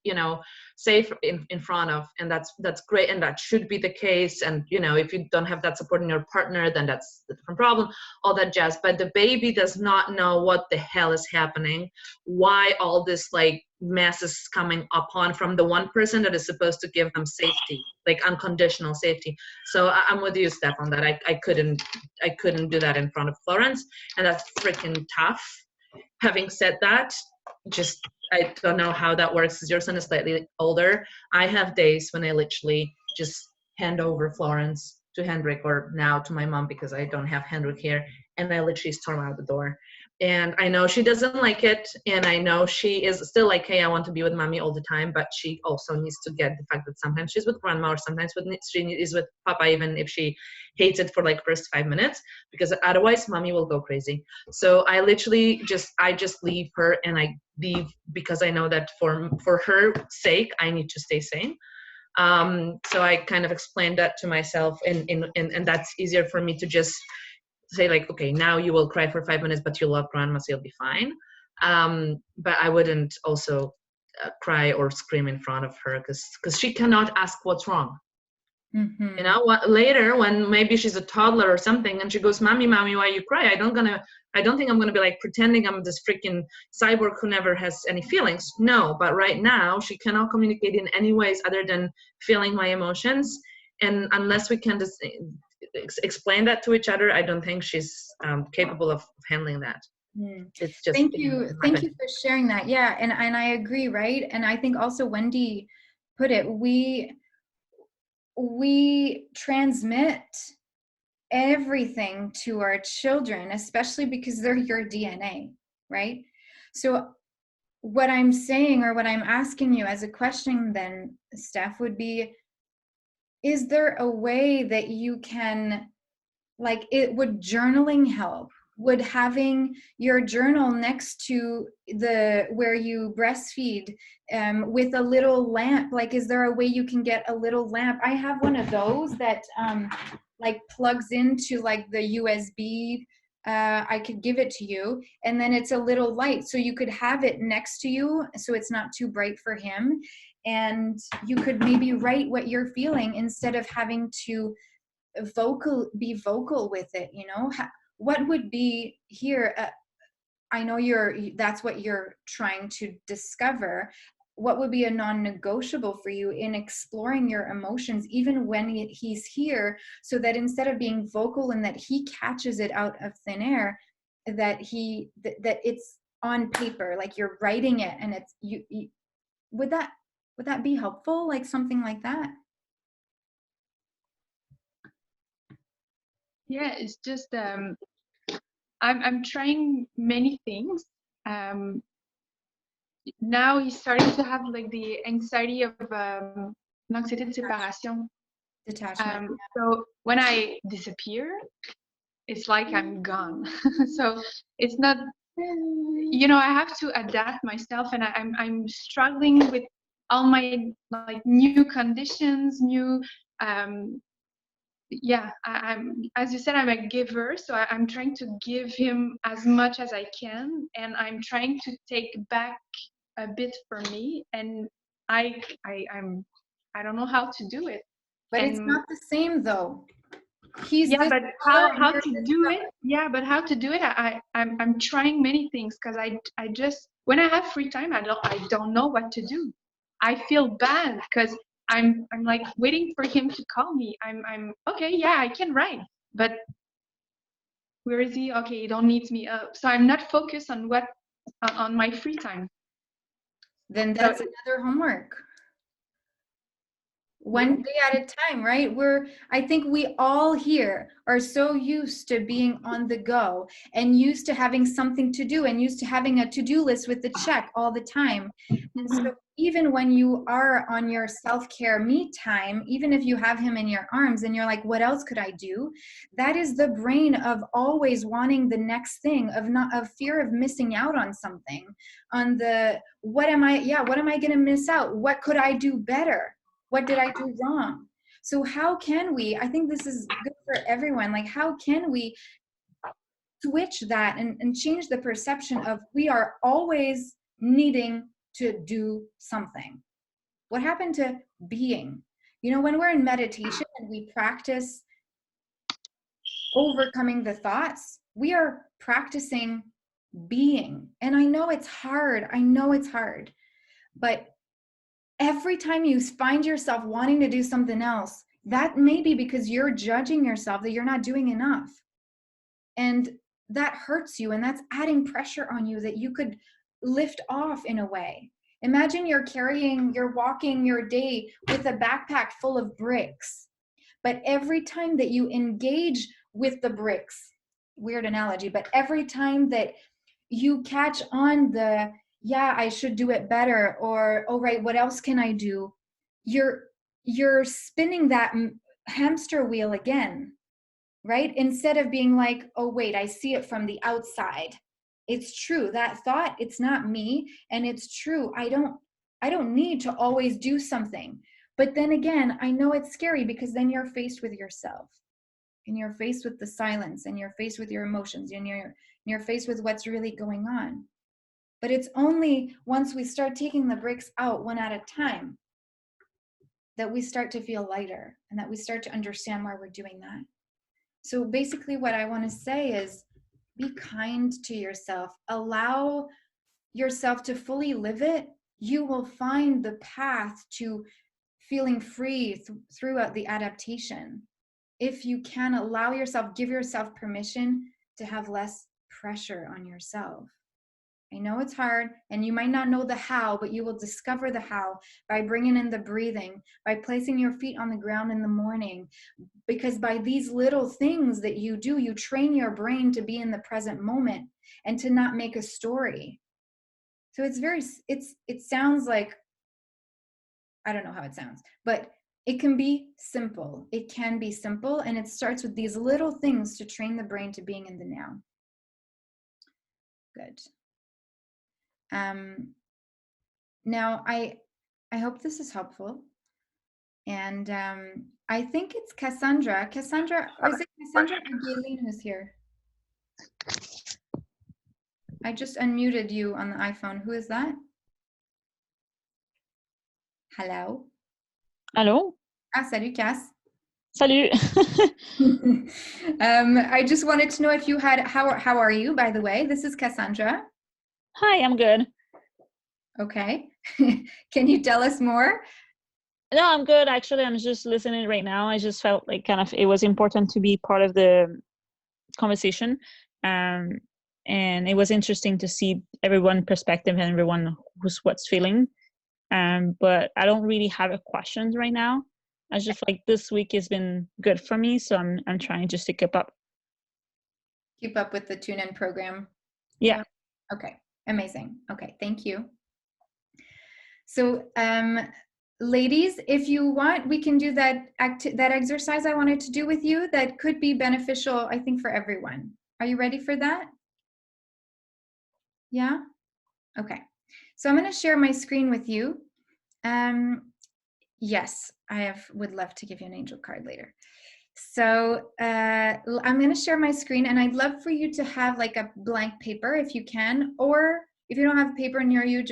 you know, safe in front of, and that's great, and that should be the case. And you know, if you don't have that support in your partner, then that's a different problem, all that jazz. But the baby does not know what the hell is happening, why all this like mess is coming upon from the one person that is supposed to give them safety, like unconditional safety. So I'm with you, Steph, on that. I couldn't do that in front of Florence, and that's freaking tough. Having said that, just I don't know how that works because your son is slightly older. I have days when I literally just hand over Florence to Hendrik, or now to my mom because I don't have Hendrik here, and I literally storm out the door. And I know she doesn't like it, and I know she is still like, hey, I want to be with mommy all the time, but she also needs to get the fact that sometimes she's with grandma, or sometimes she is with papa, even if she hates it for like first 5 minutes, because otherwise mommy will go crazy. So I literally just leave her, and I leave because I know that for her sake, I need to stay sane. So I kind of explained that to myself, and that's easier for me to just say like, okay, now you will cry for 5 minutes, but you love grandma, so you'll be fine. But I wouldn't also cry or scream in front of her, because she cannot ask what's wrong. Mm-hmm. You know, later when maybe she's a toddler or something and she goes, mommy, why you cry? I don't think I'm gonna be like pretending I'm this freaking cyborg who never has any feelings. No, but right now she cannot communicate in any ways other than feeling my emotions. And unless we can just explain that to each other, I don't think she's capable of handling that. It's just Thank you for sharing that. Yeah, and I agree, right? And I think also Wendy put it, we transmit everything to our children, especially because they're your DNA, right? So what I'm saying, or what I'm asking you as a question then, Steph, would be, is there a way that you can, like, would journaling help? Would having your journal next to the where you breastfeed, with a little lamp, like, is there a way you can get a little lamp? I have one of those that like plugs into like the USB. I could give it to you, and then it's a little light, so you could have it next to you, so it's not too bright for him, and you could maybe write what you're feeling instead of having to be vocal with it, you know. What would be here, I know that's what you're trying to discover. What would be a non-negotiable for you in exploring your emotions even when he's here, so that instead of being vocal and that he catches it out of thin air, that that it's on paper, like you're writing it, and it's you would that be helpful, like something like that? Yeah, it's just I'm trying many things. Now he's starting to have like the anxiety of l'anxiété de séparation. Detachment. So when I disappear, it's like I'm gone. So it's not, you know, I have to adapt myself, and I'm struggling with all my like new conditions, new yeah, I'm, as you said, I'm a giver, so I'm trying to give him as much as I can, and I'm trying to take back a bit for me, and I don't know how to do it. But and it's not the same though. He's yeah, this but color, how you're to this do color. it? Yeah, but how to do it? I'm trying many things, because I just, when I have free time, I don't know what to do. I feel bad because I'm like waiting for him to call me. I'm okay, yeah, I can write, but where is he? Okay, he don't need me up. So I'm not focused on what on my free time. Then So that's another homework. One day at a time, right? I think we all here are so used to being on the go, and used to having something to do, and used to having a to-do list with the check all the time. And so even when you are on your self-care me time, even if you have him in your arms and you're like, what else could I do? That is the brain of always wanting the next thing, of fear of missing out on something, on the, what am I going to miss out? What could I do better? What did I do wrong? So how can we, I think this is good for everyone, like how can we switch that and change the perception of we are always needing to do something? What happened to being? You know, when we're in meditation and we practice overcoming the thoughts, we are practicing being. And I know it's hard. But every time you find yourself wanting to do something else, that may be because you're judging yourself that you're not doing enough. And that hurts you, and that's adding pressure on you that you could lift off in a way. Imagine you're walking your day with a backpack full of bricks. But every time that you engage with the bricks, weird analogy, but every time that you catch on the, yeah, I should do it better, or, oh right, what else can I do? You're spinning that hamster wheel again, right? Instead of being like, oh wait, I see it from the outside. It's true, that thought, it's not me, and it's true, I don't need to always do something. But then again, I know it's scary, because then you're faced with yourself, and you're faced with the silence, and you're faced with your emotions, and you're faced with what's really going on. But it's only once we start taking the bricks out one at a time that we start to feel lighter and that we start to understand why we're doing that. So basically what I want to say is be kind to yourself. Allow yourself to fully live it. You will find the path to feeling free throughout the adaptation. If you can allow yourself, give yourself permission to have less pressure on yourself. I know it's hard and you might not know the how, but you will discover the how by bringing in the breathing, by placing your feet on the ground in the morning. Because by these little things that you do, you train your brain to be in the present moment and to not make a story. So it sounds like, I don't know how it sounds, but it can be simple. It can be simple, and it starts with these little things to train the brain to being in the now. Good. Now, I hope this is helpful. And I think it's Cassandra. Cassandra, or is it Cassandra or Gayleen who's here? I just unmuted you on the iPhone. Who is that? Hello? Allô? Ah, salut, Cass. Salut. I just wanted to know if you had, how are you, by the way? This is Cassandra. Hi, I'm good. Okay. Can you tell us more? No, I'm good. Actually, I'm just listening right now. I just felt like kind of it was important to be part of the conversation. And it was interesting to see everyone's perspective and everyone what's feeling. But I don't really have a questions right now. I just like this week has been good for me, so I'm trying just to keep up. Keep up with the tune-in program. Yeah. Okay. Amazing. Okay. Thank you. So, ladies, if you want, we can do that exercise I wanted to do with you that could be beneficial, I think, for everyone. Are you ready for that? Yeah? Okay. So I'm going to share my screen with you. Yes, would love to give you an angel card later. So I'm going to share my screen, and I'd love for you to have like a blank paper if you can, or if you don't have paper near you,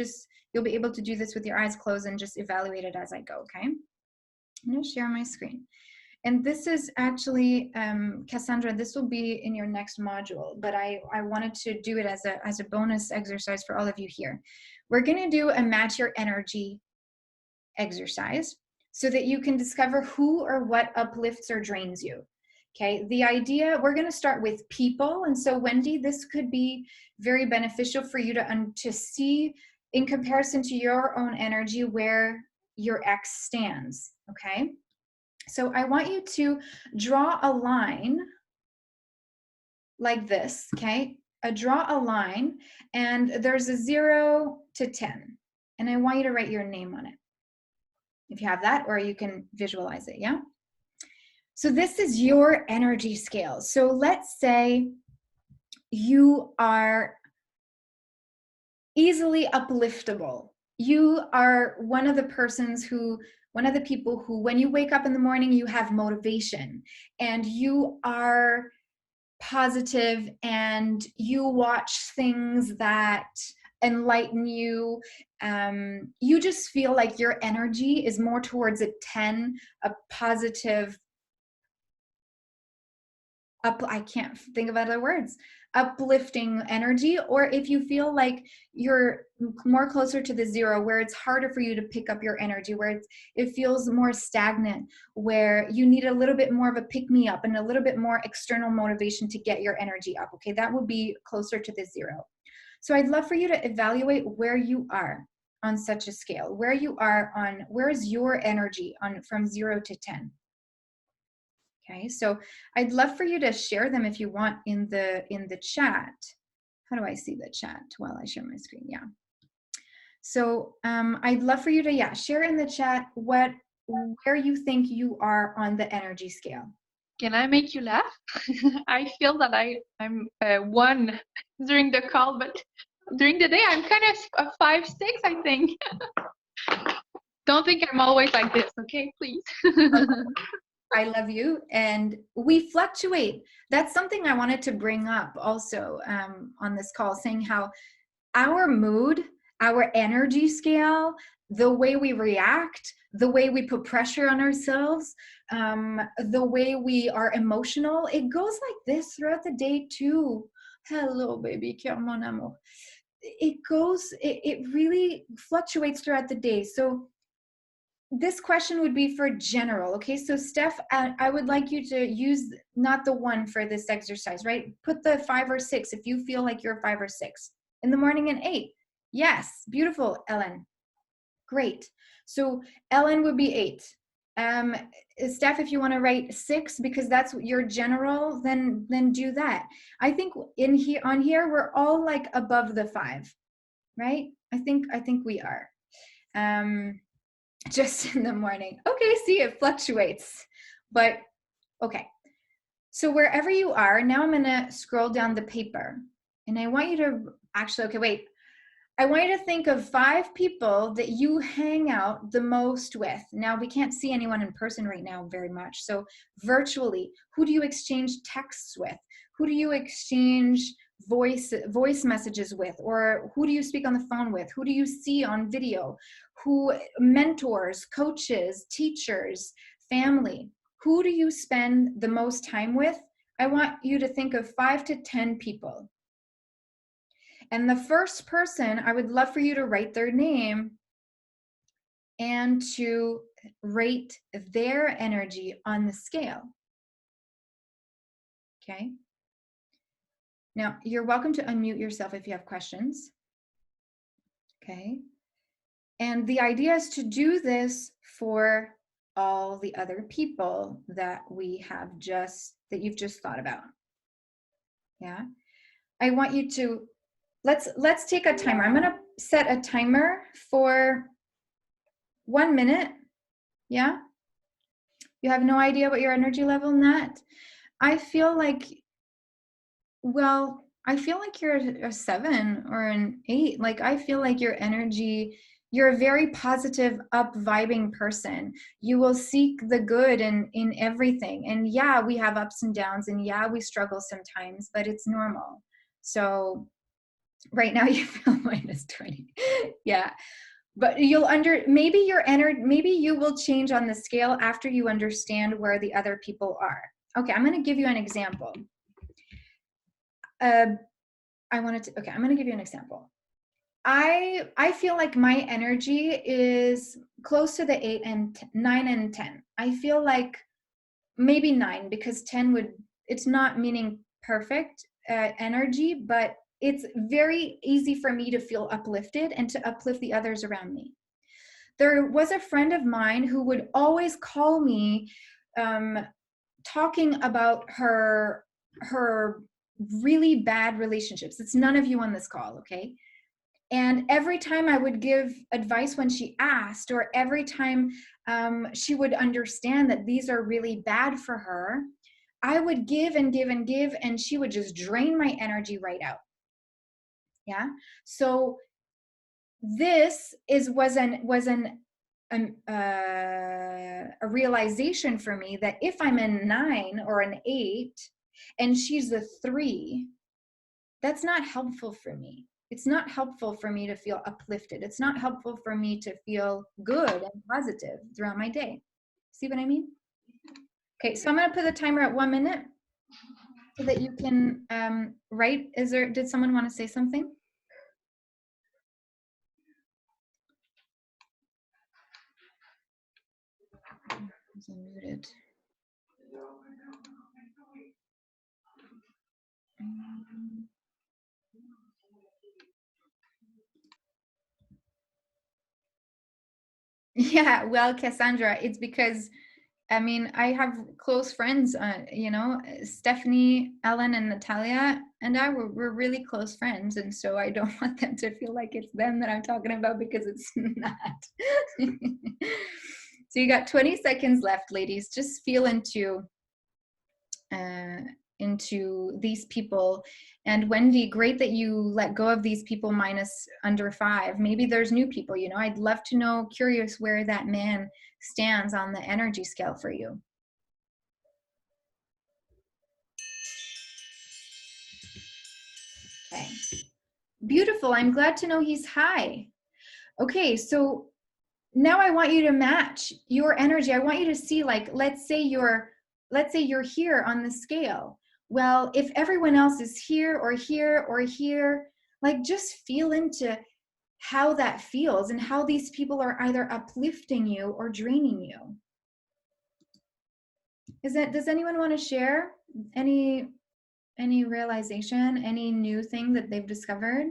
you'll be able to do this with your eyes closed and just evaluate it as I go, okay? I'm going to share my screen. And this is actually, Cassandra, this will be in your next module, but I wanted to do it as a bonus exercise for all of you here. We're going to do a match your energy exercise so that you can discover who or what uplifts or drains you. Okay, the idea, we're going to start with people. And so Wendy, this could be very beneficial for you to see in comparison to your own energy where your ex stands. Okay, so I want you to draw a line like this. Okay, draw a line, and there's a 0 to 10, and I want you to write your name on it. If you have that, or you can visualize it, yeah? So this is your energy scale. So let's say you are easily upliftable. You are one of the people who, when you wake up in the morning, you have motivation, and you are positive, and you watch things that enlighten you. You just feel like your energy is more towards a 10, a positive, I can't think of other words, uplifting energy. Or if you feel like you're more closer to the 0, where it's harder for you to pick up your energy, where it feels more stagnant, where you need a little bit more of a pick-me-up and a little bit more external motivation to get your energy up, okay? That would be closer to the 0. So I'd love for you to evaluate where you are on such a scale, where you are on, where is your energy on from 0 to 10. Okay, so I'd love for you to share them if you want in the chat. How do I see the chat while I share my screen? Yeah. So I'd love for you to, share in the chat where you think you are on the energy scale. Can I make you laugh? I feel that I'm 1 during the call, but during the day I'm kind of a 5, 6, I think. Don't think I'm always like this, okay, please. I love you, and we fluctuate. That's something I wanted to bring up also on this call, saying how our mood our energy scale, the way we react, the way we put pressure on ourselves, the way we are emotional, it goes like this throughout the day too. Hello, baby, cœur mon amour. It really fluctuates throughout the day. So this question would be for general. Okay, so Steph, I would like you to use not the 1 for this exercise, right? Put the 5 or 6 if you feel like you're 5 or 6. In the morning, an 8. Yes, beautiful, Ellen. Great. So Ellen would be 8. Steph, if you want to write 6 because that's your general, then do that. I think on here we're all like above the 5, right? I think we are. Just in the morning. Okay, see, it fluctuates, but okay. So wherever you are, now I'm gonna scroll down the paper and I want you to actually, okay, wait. I want you to think of 5 people that you hang out the most with. Now, we can't see anyone in person right now very much. So virtually, who do you exchange texts with? Who do you exchange voice messages with? Or who do you speak on the phone with? Who do you see on video? Who mentors, coaches, teachers, family? Who do you spend the most time with? I want you to think of 5 to 10 people. And the first person, I would love for you to write their name and to rate their energy on the scale. Okay. Now, you're welcome to unmute yourself if you have questions. Okay. And the idea is to do this for all the other people that that you've just thought about. Yeah. I want you to, let's take a timer. I'm going to set a timer for 1 minute. Yeah. You have no idea what your energy level in that. I feel like you're a 7 or an 8. Like, I feel like your energy, you're a very positive, up vibing person. You will seek the good in everything. And yeah, we have ups and downs, and yeah, we struggle sometimes, but it's normal. So right now you feel -20. Yeah. But maybe you will change on the scale after you understand where the other people are. Okay, I'm going to give you an example. I'm going to give you an example. I feel like my energy is close to the 9 and 10. I feel like maybe 9, because 10 it's not meaning perfect energy, but it's very easy for me to feel uplifted and to uplift the others around me. There was a friend of mine who would always call me talking about her really bad relationships. It's none of you on this call, okay? And every time I would give advice when she asked, or every time she would understand that these are really bad for her, I would give and give and give, and she would just drain my energy right out. Yeah. So this was a realization for me that if I'm a 9 or an 8 and she's a 3, that's not helpful for me. It's not helpful for me to feel uplifted. It's not helpful for me to feel good and positive throughout my day. See what I mean? Okay, so I'm going to put the timer at 1 minute so that you can write. Did someone want to say something? I'm muted. Yeah, well, Cassandra, it's because, I mean, I have close friends, Stephanie, Ellen, and Natalia, and we're really close friends. And so I don't want them to feel like it's them that I'm talking about, because it's not. So you got 20 seconds left, ladies. Just feel into these people. And Wendy, great that you let go of these people under 5. Maybe there's new people, I'd love to know, curious where that man stands on the energy scale for you. Okay. Beautiful. I'm glad to know he's high. Okay, so now I want you to match your energy. I want you to see, like, let's say you're here on the scale. Well, if everyone else is here or here or here, like, just feel into how that feels and how these people are either uplifting you or draining you. Does anyone want to share any realization, any new thing that they've discovered?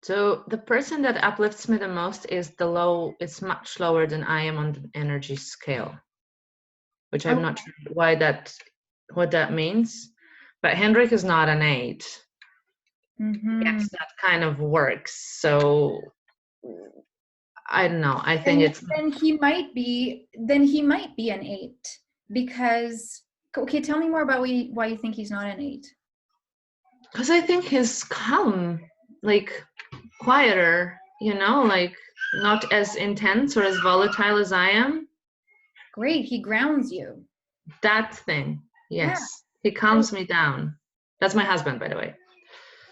So the person that uplifts me the most is it's much lower than I am on the energy scale, which I'm not sure what that means. But Hendrik is not an 8. Yes, that kind of works. So I don't know. I think then he might be an 8, because, okay, tell me more about why you think he's not an 8. Because I think he's calm, like quieter, like not as intense or as volatile as I am. Great, he grounds you. That thing, yes. Yeah. He calms me down. That's my husband, by the way.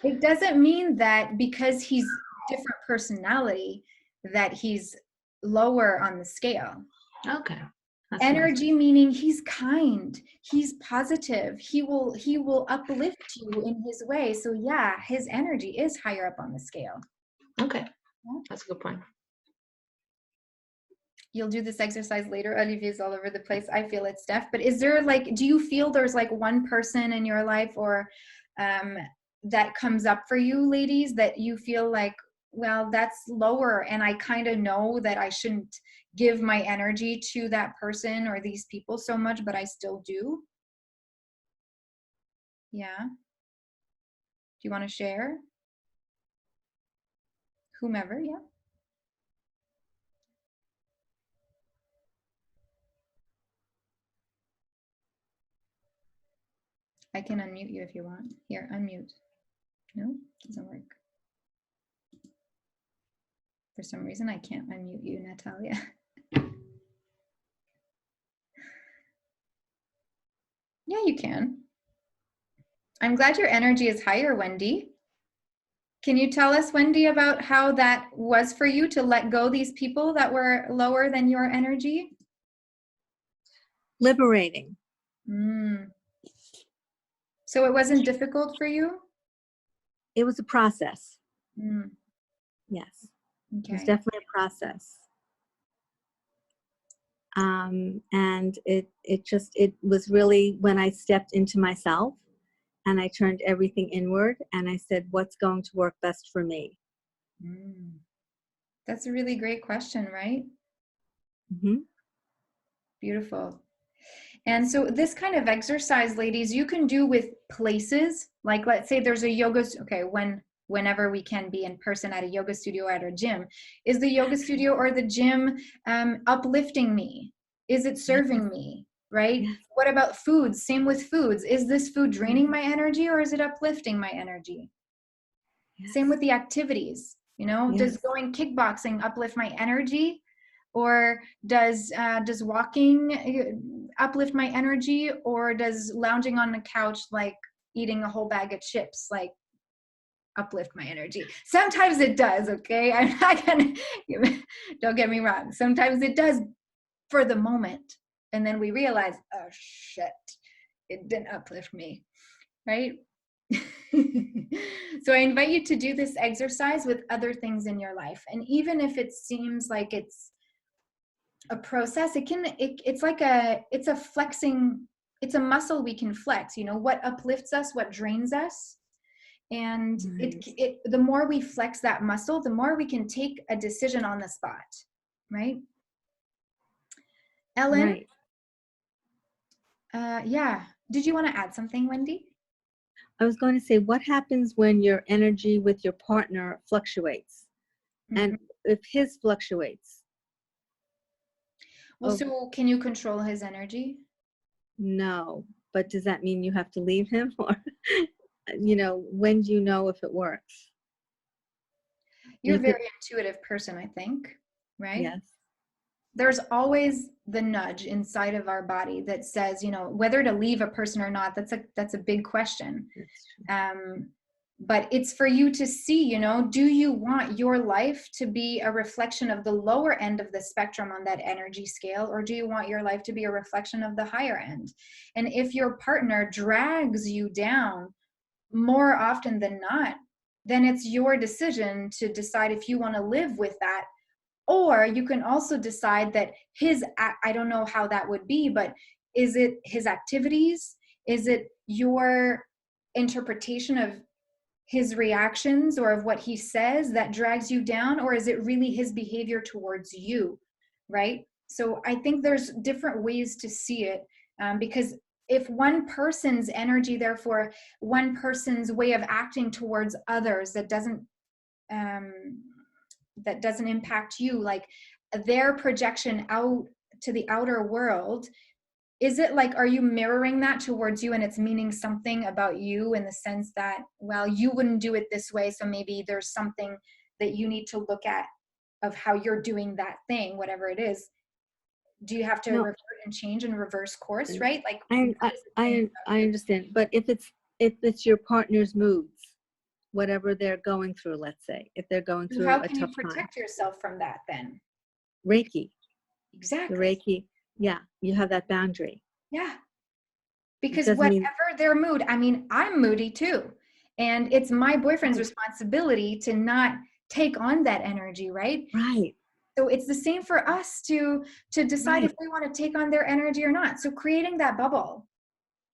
It doesn't mean that because he's different personality that he's lower on the scale. Okay. That's energy nice. Meaning he's kind, he's positive, he will uplift you in his way. So yeah, his energy is higher up on the scale. Okay. Yeah. That's a good point. You'll do this exercise later. Olivier's all over the place. I feel it, Steph. But is there, like, do you feel there's like one person in your life or that comes up for you, ladies, that you feel like, well, that's lower and I kind of know that I shouldn't give my energy to that person or these people so much, but I still do? Yeah. Do you want to share? Whomever, yeah. I can unmute you if you want. Here, unmute. No, doesn't work. For some reason, I can't unmute you, Natalia. Yeah, you can. I'm glad your energy is higher, Wendy. Can you tell us, Wendy, about how that was for you to let go these people that were lower than your energy? Liberating. So it wasn't difficult for you? It was a process. Yes. Okay. It was definitely a process. And it was really when I stepped into myself and I turned everything inward and I said, what's going to work best for me? That's a really great question, right? Mm-hmm. Beautiful. And so this kind of exercise, ladies, you can do with places. Like, let's say there's a yoga, okay, whenever we can be in person at a yoga studio or at a gym. Is the yoga studio or the gym uplifting me? Is it serving me, right? Yes. What about foods? Same with foods. Is this food draining my energy or is it uplifting my energy? Yes. Same with the activities, yes. Does going kickboxing uplift my energy? Or does walking uplift my energy? Or does lounging on the couch, like eating a whole bag of chips, like uplift my energy? Sometimes it does, okay? I'm not gonna, don't get me wrong. Sometimes it does for the moment. And then we realize, oh shit, it didn't uplift me, right? So I invite you to do this exercise with other things in your life. And even if it seems like it's a process, it's a flexing, it's a muscle we can flex, what uplifts us, what drains us. And the more we flex that muscle, the more we can take a decision on the spot, right? Ellen? Right. Yeah. Did you want to add something, Wendy? I was going to say, what happens when your energy with your partner fluctuates? And if his fluctuates? Well, so can you control his energy? No, but does that mean you have to leave him? Or, when do you know if it works? You're a very intuitive person, I think, right? Yes. there's always the nudge inside of our body that says, you know, whether to leave a person or not, that's a big question. But it's for you to see, you know, do you want your life to be a reflection of the lower end of the spectrum on that energy scale, or do you want your life to be a reflection of the higher end? And if your partner drags you down more often than not, then it's your decision to decide if you want to live with that. Or you can also decide that I don't know how that would be, but is it his activities? Is it your interpretation of his reactions or of what he says that drags you down? Or is it really his behavior towards you, right? So I think there's different ways to see it, because if one person's energy, therefore one person's way of acting towards others that doesn't impact you, like their projection out to the outer world, is it like, are you mirroring that towards you and it's meaning something about you in the sense that, well, you wouldn't do it this way, so maybe there's something that you need to look at of how you're doing that thing, whatever it is? Do you have to revert and change and reverse course, right? Like I understand, but if it's your partner's moods, whatever they're going through, let's say, if they're going through how a can you tough protect time, yourself from that then? Reiki, Exactly. the Reiki, yeah, you have that boundary. Yeah. Because Doesn't whatever mean, their mood, I mean, I'm moody too. And it's my boyfriend's responsibility to not take on that energy, right? right, So it's the same for us to decide if we want to take on their energy or not. So creating that bubble.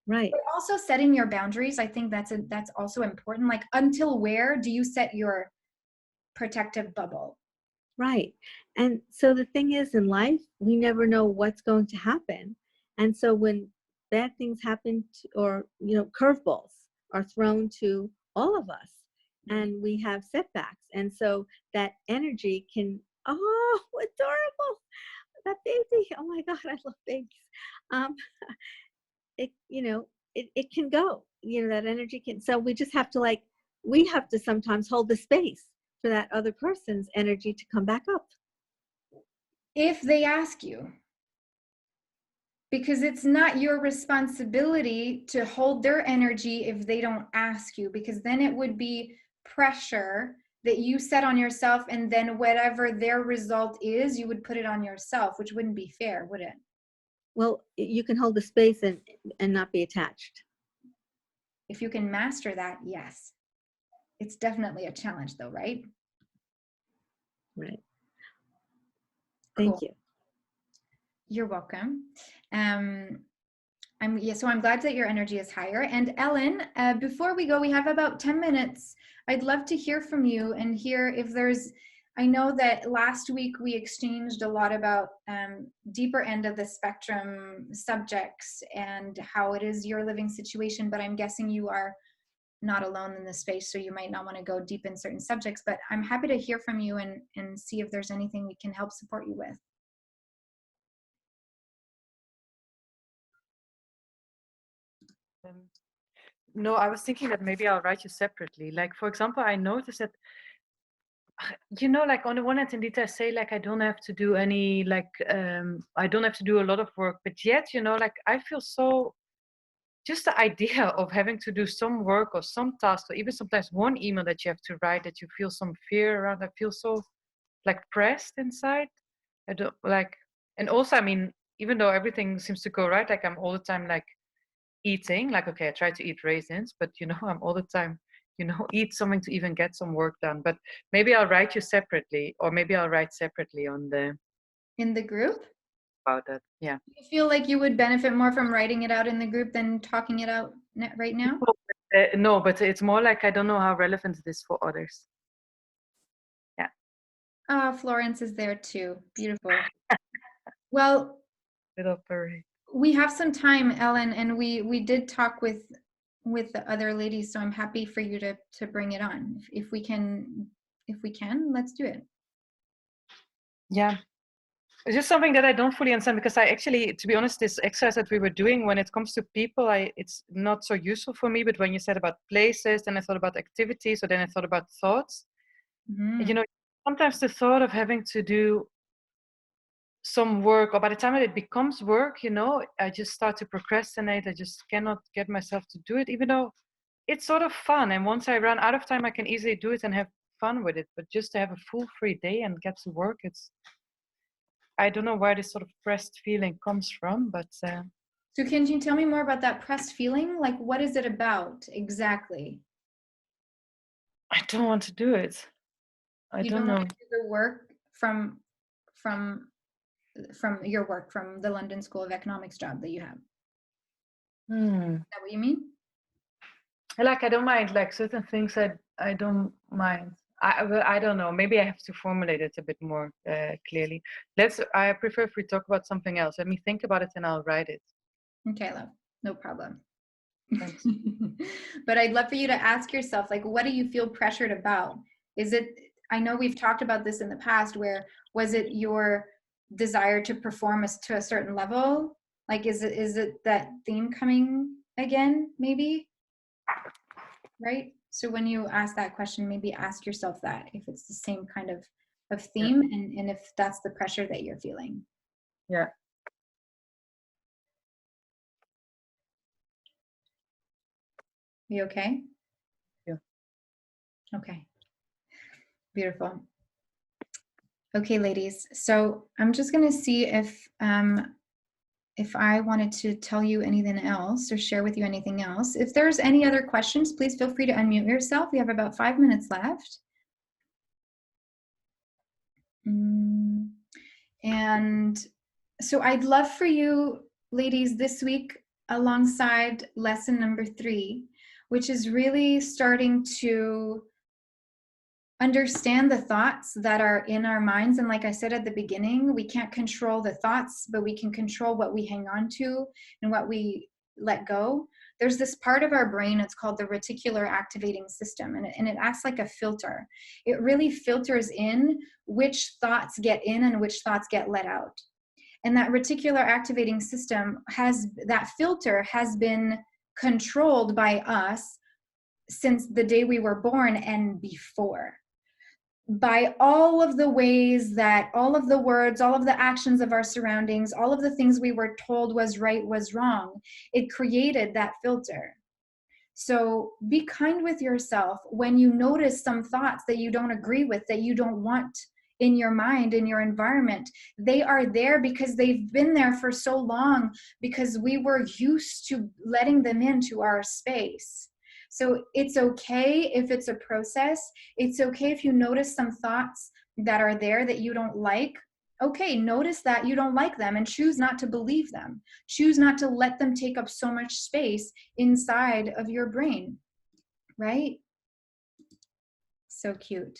right. But also setting your boundaries, I think that's also important. Like, until where do you set your protective bubble? Right. And so the thing is, in life, we never know what's going to happen. And so when bad things happen or, you know, curveballs are thrown to all of us, and we have setbacks. And so that energy can, oh, adorable. That baby. Oh my God, I love babies. Um, it can go, that energy can, so we just have to we have to sometimes hold the space for that other person's energy to come back up. If they ask you, because it's not your responsibility to hold their energy if they don't ask you, because then it would be pressure that you set on yourself, and then whatever their result is, you would put it on yourself, which wouldn't be fair, would it? Well, you can hold the space and not be attached. If you can master that, yes. It's definitely a challenge though, right? Right. Thank you. You're welcome. So I'm glad that your energy is higher. And Ellen, before we go, we have about 10 minutes. I'd love to hear from you and hear if there's, I know that last week we exchanged a lot about deeper end of the spectrum subjects and how it is your living situation, but I'm guessing you are not alone in this space, so you might not want to go deep in certain subjects, but I'm happy to hear from you and see if there's anything we can help support you with. No, I was thinking that maybe I'll write you separately. Like, for example, I noticed that, like on the one hand, indeed, I say like I don't have to do any I don't have to do a lot of work, but yet, like I feel so. Just the idea of having to do some work or some task, or even sometimes one email that you have to write that you feel some fear around. I feel so like pressed inside. I don't like, and also, I mean, even though everything seems to go right, like I'm all the time like eating, like, okay, I try to eat raisins, but I'm all the time, eat something to even get some work done. But maybe I'll write you separately, or maybe I'll write separately in the group about that. Yeah. Do you feel like you would benefit more from writing it out in the group than talking it out right now? No, but it's more like I don't know how relevant it is for others. Yeah. Oh, Florence is there too. Beautiful. Well, Little furry. we have some time, Ellen, and we did talk with the other ladies, so I'm happy for you to bring it on. If we can, let's do it. Yeah. It's just something that I don't fully understand, because I actually, to be honest, this exercise that we were doing, when it comes to people, it's not so useful for me. But when you said about places, then I thought about activities, so then I thought about thoughts. Mm-hmm. Sometimes the thought of having to do some work, or by the time it becomes work, you know, I just start to procrastinate. I just cannot get myself to do it, even though it's sort of fun. And once I run out of time, I can easily do it and have fun with it. But just to have a full free day and get to work, I don't know where this sort of pressed feeling comes from, but So can you tell me more about that pressed feeling? Like, what is it about exactly? I don't want to do it. I don't know. Want to do the work from your work from the London School of Economics job that you have. Is that what you mean? Like, I don't mind, like certain things I don't mind. I don't know. Maybe I have to formulate it a bit more clearly. I prefer if we talk about something else. Let me think about it and I'll write it. Okay, love. No problem. Thanks. But I'd love for you to ask yourself, like, what do you feel pressured about? Is it, I know we've talked about this in the past, where was it your desire to perform to a certain level? Like, is it that theme coming again, maybe? Right? So when you ask that question, maybe ask yourself that, if it's the same kind of theme, and if that's the pressure that you're feeling. Yeah. You okay? Yeah. Okay. Beautiful. Okay, ladies. So I'm just going to see if I wanted to tell you anything else or share with you anything else. If there's any other questions, please feel free to unmute yourself. We have about 5 minutes left. And so I'd love for you, ladies, this week, alongside lesson number 3, which is really starting to understand the thoughts that are in our minds. And like I said at the beginning, we can't control the thoughts, but we can control what we hang on to and what we let go. There's this part of our brain, it's called the reticular activating system, and it acts like a filter. It really filters in which thoughts get in and which thoughts get let out. And that reticular activating system that filter has been controlled by us since the day we were born and before, by all of the ways that all of the words, all of the actions of our surroundings, all of the things we were told was right, was wrong. It created that filter. So be kind with yourself when you notice some thoughts that you don't agree with, that you don't want in your mind, in your environment. They are there because they've been there for so long, because we were used to letting them into our space. So it's okay if it's a process. It's okay if you notice some thoughts that are there that you don't like. Okay, notice that you don't like them and choose not to believe them. Choose not to let them take up so much space inside of your brain, right? So cute.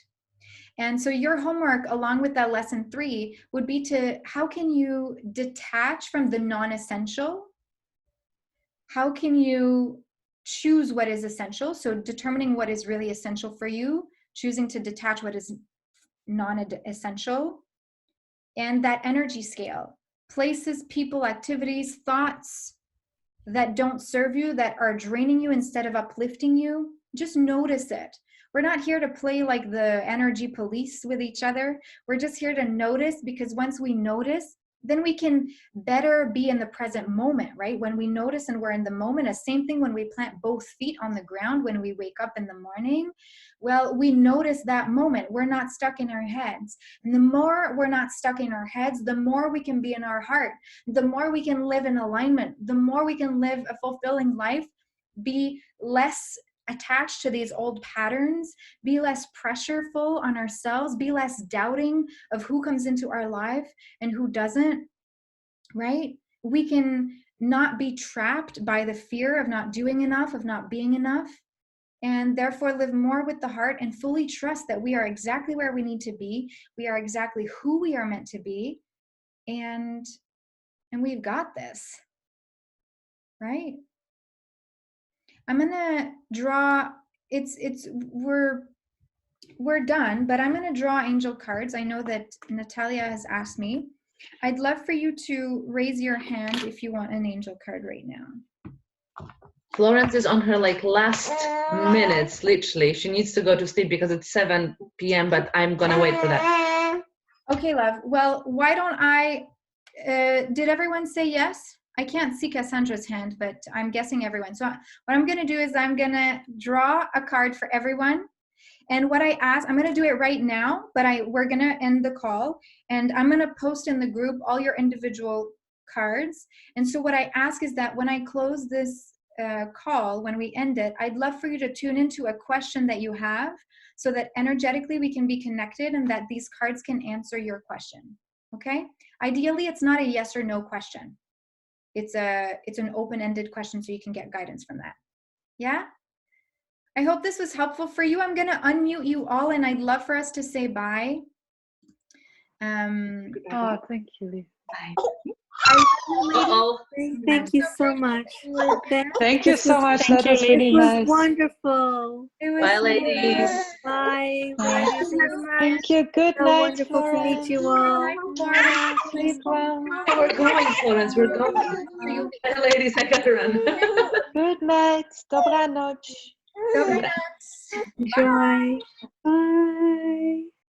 And so your homework, along with that lesson 3, would be how can you detach from the non-essential? How can you choose what is essential? So determining what is really essential for you, choosing to detach what is non-essential, and that energy scale, places, people, activities, thoughts that don't serve you, that are draining you instead of uplifting you. Just notice it. We're not here to play like the energy police with each other. We're just here to notice, because once we notice, then we can better be in the present moment, right? When we notice and we're in the moment, the same thing when we plant both feet on the ground, when we wake up in the morning, well, we notice that moment. We're not stuck in our heads. And the more we're not stuck in our heads, the more we can be in our heart, the more we can live in alignment, the more we can live a fulfilling life, be less attached to these old patterns, be less pressureful on ourselves, be less doubting of who comes into our life and who doesn't, right? We can not be trapped by the fear of not doing enough, of not being enough, and therefore live more with the heart and fully trust that we are exactly where we need to be. We are exactly who we are meant to be, and we've got this, right? I'm gonna draw, we're done, but I'm gonna draw angel cards. I know that Natalia has asked me. I'd love for you to raise your hand if you want an angel card right now. Florence is on her last minutes, literally. She needs to go to sleep because it's 7 p.m., but I'm gonna wait for that. Okay, love. Well, why don't I Did everyone say yes? I can't see Cassandra's hand, but I'm guessing everyone. So what I'm going to do is I'm going to draw a card for everyone. And what I ask, I'm going to do it right now, but we're going to end the call. And I'm going to post in the group all your individual cards. And so what I ask is that when I close this call, when we end it, I'd love for you to tune into a question that you have so that energetically we can be connected and that these cards can answer your question. Okay? Ideally, it's not a yes or no question. It's an open-ended question so you can get guidance from that. Yeah? I hope this was helpful for you. I'm going to unmute you all and I'd love for us to say bye. Oh, thank you, Liv. Bye. Uh-oh. Thank you so much. Thank you so much. Thank That you, was really ladies. It was nice. wonderful. It was Bye, so ladies. good. Bye. Bye. Thank you so much. Thank you. Good So night, wonderful to Florence. meet you all. Sleep well. We're going, Florence. We're going. Bye, ladies. I gotta run. Good night. Dobranoc. Dobranoc. Enjoy. Bye.